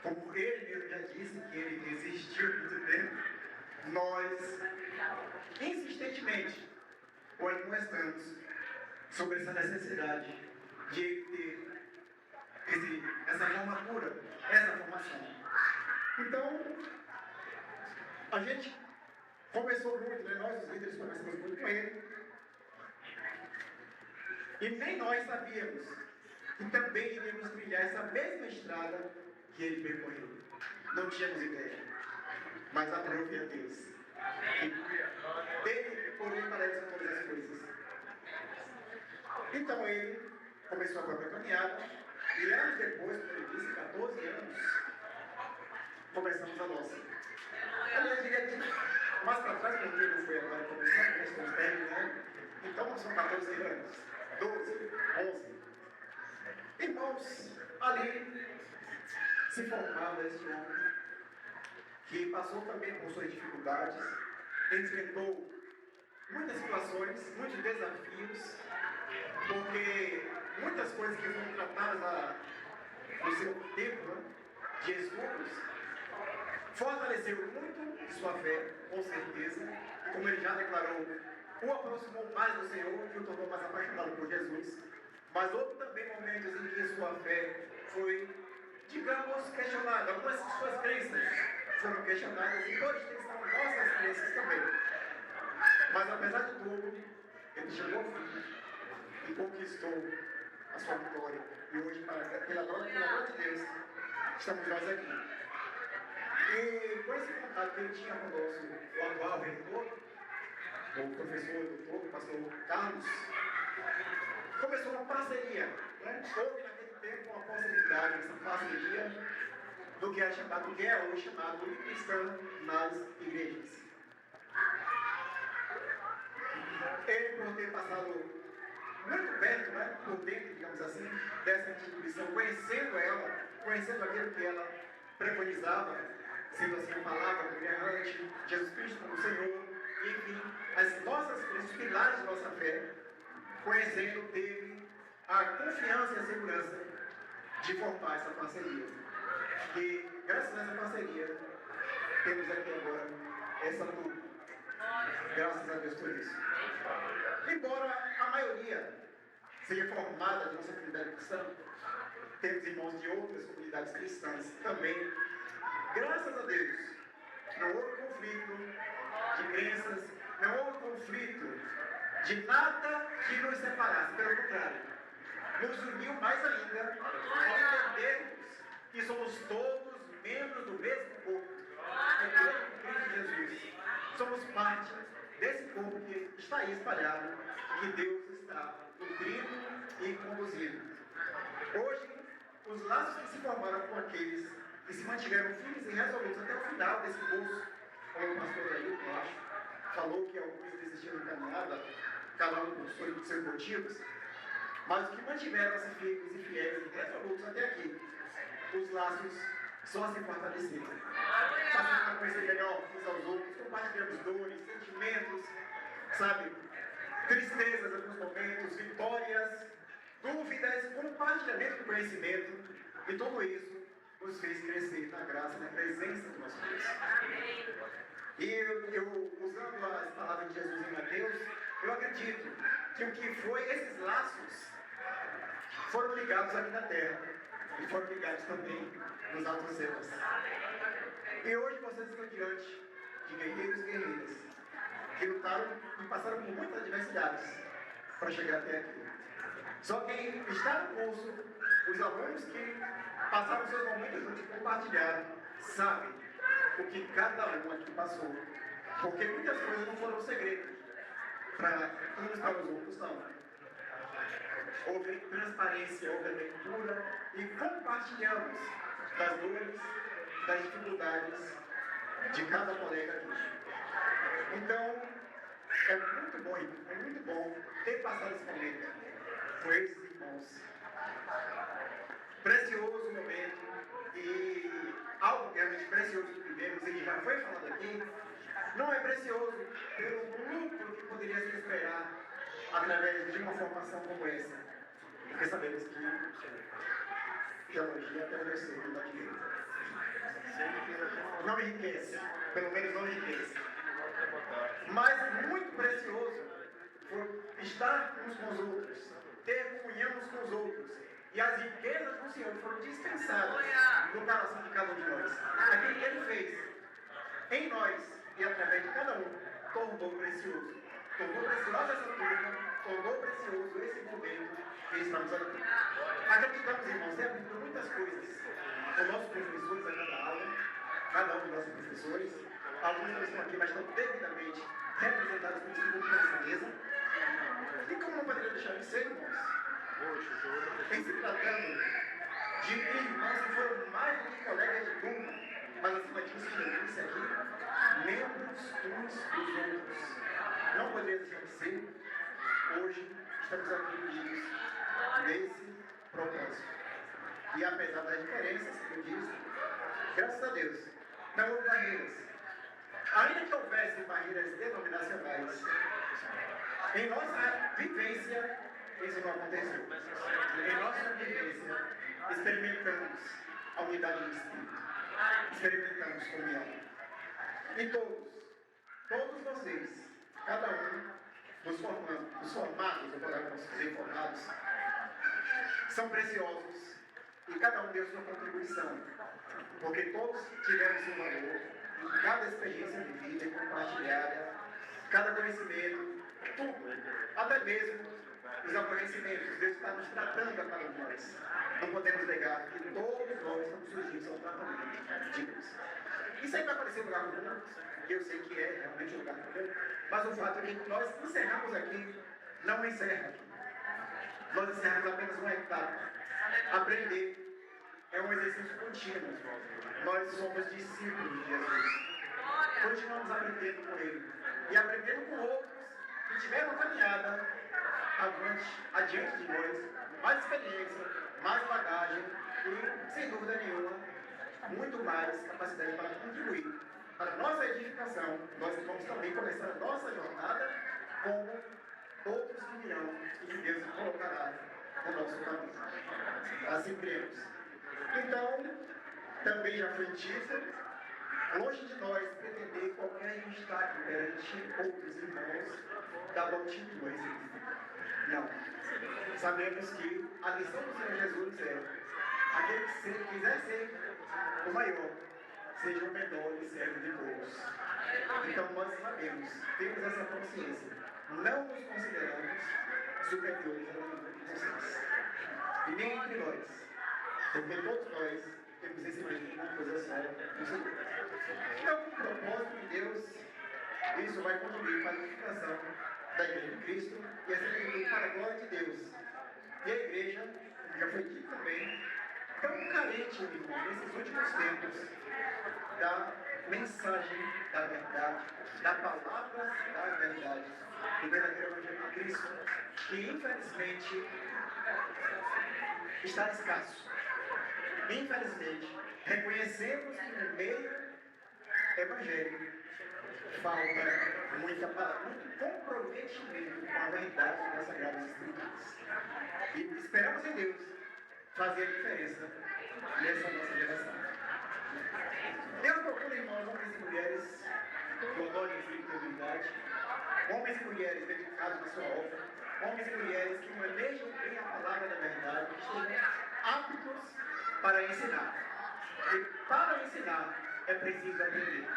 como ele mesmo já disse, que ele existiu muito tempo, nós insistentemente conversamos sobre essa necessidade de ter essa formatura, essa formação. Então, a gente conversou muito, né? Nós os líderes conversamos muito com ele, e nem nós sabíamos que também iríamos trilhar essa mesma estrada que ele percorreu. Não tínhamos ideia. Mas aprove a Deus. Dele, por ele, parece todas as coisas. Então ele começou a própria caminhada, e anos depois, como ele disse, 14 anos, começamos a nossa. Aliás, eu diria que mais para trás, porque não foi agora começar, nós estamos terminando. Então são 14 anos, 12, 11. Irmãos, ali se formava esse homem, que passou também por suas dificuldades, enfrentou muitas situações, muitos desafios, porque muitas coisas que foram tratadas no seu tempo, né, de estudos, fortaleceu muito de sua fé, com certeza, como ele já declarou, o aproximou mais do Senhor e o tornou mais apaixonado por Jesus. Mas houve também momentos em que sua fé foi, digamos, questionada. Algumas de suas crenças foram questionadas e hoje tem que estar nossas crenças também. Mas apesar de tudo, ele chegou ao fim e conquistou a sua vitória. E hoje, pela glória de Deus, estamos nós aqui. E com esse contato que ele tinha conosco, o atual reitor, o professor, o doutor, o pastor Carlos, começou uma parceria, né? Houve naquele tempo uma possibilidade, essa parceria, do que é chamado, que é hoje chamado de cristão nas igrejas. Ele, por ter passado muito perto, né, por dentro, digamos assim, dessa instituição, conhecendo ela, conhecendo aquilo que ela preconizava, sendo assim a palavra, a mulher errante, Jesus Cristo como Senhor, enfim, as nossas crenças, os pilares de nossa fé, conhecendo, teve a confiança e a segurança de formar essa parceria. E graças a essa parceria, temos aqui agora essa turma. Graças a Deus por isso. Embora a maioria seja formada de nossa comunidade cristã, temos irmãos de outras comunidades cristãs também. Graças a Deus, não houve conflito de crenças, não houve conflito de nada que nos separasse, pelo contrário, nos uniu mais ainda ao entendermos que somos todos membros do mesmo corpo, o corpo de Cristo Jesus. Somos parte desse corpo que está aí espalhado, que Deus está nutrindo e conduzindo. Hoje, os laços que se formaram com aqueles que se mantiveram firmes e resolutos até o final desse curso, como o pastor Ailton, eu acho, falou que alguns desistiram da caminhada, cada um por seus motivos, mas os que mantiveram-se firmes e fiéis e resolutos até aqui, os laços só se fortaleceram. Passando a conhecer melhor uns aos outros, compartilhamos dores, sentimentos, sabe? Tristezas em alguns momentos, vitórias, dúvidas, compartilhamento do conhecimento, e tudo isso nos fez crescer na graça e na presença do nosso Deus. E eu, usando as palavras de Jesus em Mateus, eu acredito que o que foi esses laços foram ligados aqui na terra e foram ligados também nos altos céus. E hoje vocês estão diante de guerreiros e guerreiras que lutaram e passaram por muitas adversidades para chegar até aqui. Só quem está no curso, os alunos que passaram seus momentos juntos e compartilharam, sabem o que cada um aqui passou. Porque muitas coisas não foram segredos para uns para os outros, não. Houve transparência, houve abertura e compartilhamos das dores, das dificuldades de cada colega aqui. Então, é muito bom ter passado esse momento com esses irmãos. Precioso momento e algo realmente precioso que vivemos, e que já foi falado aqui, não é precioso pelo lucro que poderia se esperar através de uma formação como essa. Porque sabemos que teologia até o segundo aqui dentro. Não enriquece, pelo menos não enriquece. Mas muito precioso foi estar uns com os outros, ter comunhão uns com os outros. E as riquezas do Senhor foram dispensadas no coração de cada um de nós. Aquilo que Ele fez em nós e através de cada um, tornou precioso. Tornou preciosa essa turma, tornou precioso esse momento que estamos aqui. Acreditamos, irmãos, sempre por muitas coisas. Os nossos professores a cada aula, cada um dos nossos professores, alguns não estão aqui, mas estão devidamente representados por esse grupo nessa mesa. E como não poderia deixar de ser, irmãos? Em se tratando de irmãos que foram mais do que colegas de turma, mas acima disso, como eu disse aqui, membros uns dos outros. Não poderia deixar de ser. Hoje estamos aqui unidos nesse propósito. E apesar das diferenças, como eu disse, graças a Deus, não houve barreiras. Ainda que houvesse barreiras denominacionais, em nossa vivência, isso não aconteceu. Em nossa vivência, experimentamos a unidade do Espírito. Experimentamos comunhão. E todos vocês, cada um dos formados, ou podemos dizer formados, são preciosos e cada um deu sua contribuição. Porque todos tiveram seu valor em cada experiência vivida e compartilhada, cada conhecimento, tudo, até mesmo os aborrecimentos. Deus está nos tratando a cada um de nós. Não podemos negar que todos nós estamos sujeitos ao tratamento de Deus. Isso aí vai parecer um lugar comum, que eu sei que é realmente um lugar comum, mas o fato é que nós encerramos aqui, não encerra aqui. Nós encerramos apenas uma etapa. Aprender é um exercício contínuo. Nós somos discípulos de Jesus. Continuamos aprendendo com Ele e aprendendo com outros que tiveram caminhada adiante de nós, mais experiência, mais bagagem e, sem dúvida nenhuma, muito mais capacidade para contribuir para a nossa edificação. Nós vamos também começar a nossa jornada como outros que virão e que Deus colocará no nosso caminho. Assim cremos. Então, também já foi dito, longe de nós pretender qualquer destaque perante outros irmãos da multidão. Não. Sabemos que a lição do Senhor Jesus é: aquele que quiser ser o maior, seja o menor e serve de todos. Então nós sabemos, temos essa consciência, não nos consideramos superiores a vocês. E nem entre nós, porque todos nós temos esse mesmo coisa séria do Senhor. Então, com o propósito de Deus, isso vai contribuir para a edificação da Igreja de Cristo e essa contribuir para a glória de Deus. E a Igreja, já foi dito também, tão carente, irmão, nesses últimos tempos, da mensagem da verdade, da palavra da verdade, do verdadeiro Evangelho de Cristo, que infelizmente está escasso. Infelizmente, reconhecemos que no meio evangélico falta muito comprometimento com a verdade das Sagradas Escrituras. E esperamos em Deus fazer a diferença nessa nossa geração. Deus procura, irmãos, homens e mulheres com dó de espiritualidade, homens e mulheres dedicados na sua obra, homens e mulheres que manejam bem a palavra da verdade, que estejam aptos para ensinar. E para ensinar é preciso aprender.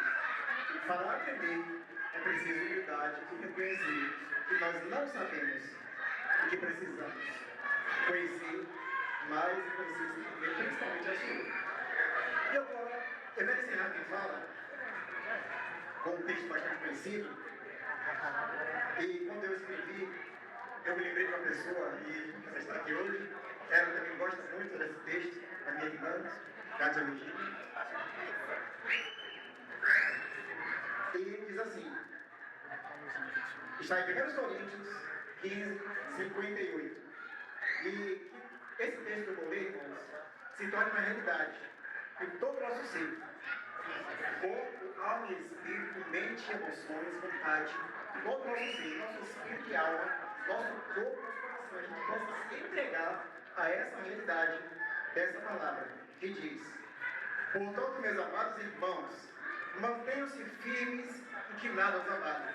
E para aprender é preciso humildade e reconhecer que nós não sabemos o que precisamos. Conhecer mais e conhecer principalmente a sua. E agora, eu quero encerrar minha fala com um texto bastante conhecido. E quando eu escrevi, eu me lembrei de uma pessoa, e ela está aqui hoje. Ela também gosta muito desse texto, a minha irmã, Cátia Virgínia. E ele diz assim, está em 1 Coríntios 15, 58. E que esse texto que eu vou ler, irmãos, se torna uma realidade em todo o nosso ser. Corpo, alma e espírito, mente, emoções, vontade, todo o nosso ser, nosso espírito e alma, nosso corpo, nosso coração, a gente possa se entregar a essa realidade dessa palavra, que diz: portanto, meus amados irmãos, mantenham-se firmes e que nada os abale.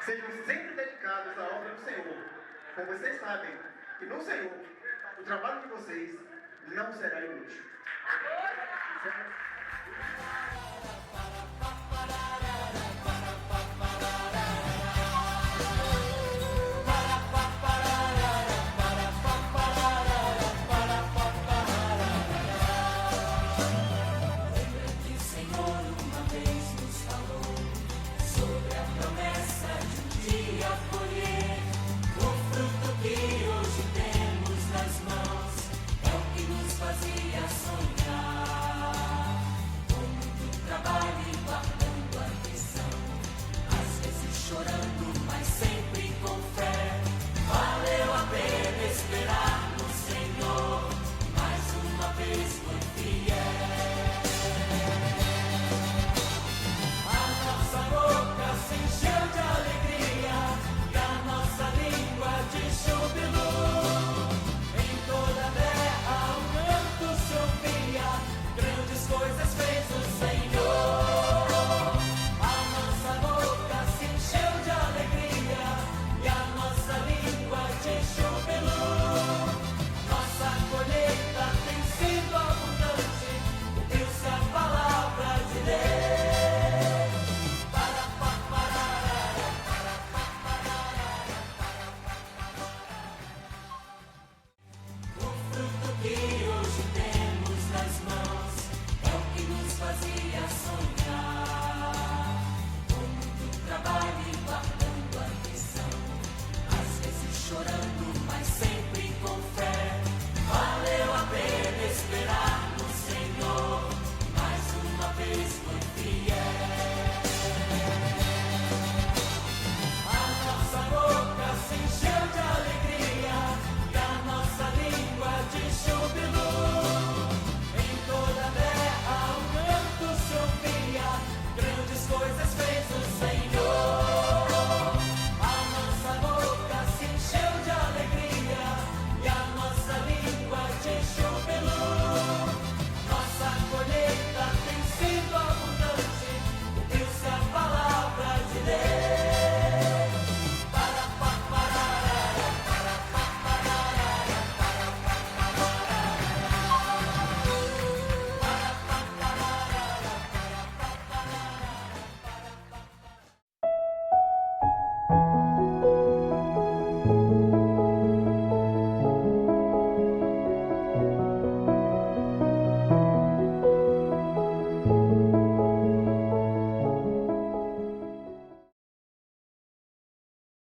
Sejam sempre dedicados à obra do Senhor, como vocês sabem que no Senhor o trabalho de vocês não será inútil.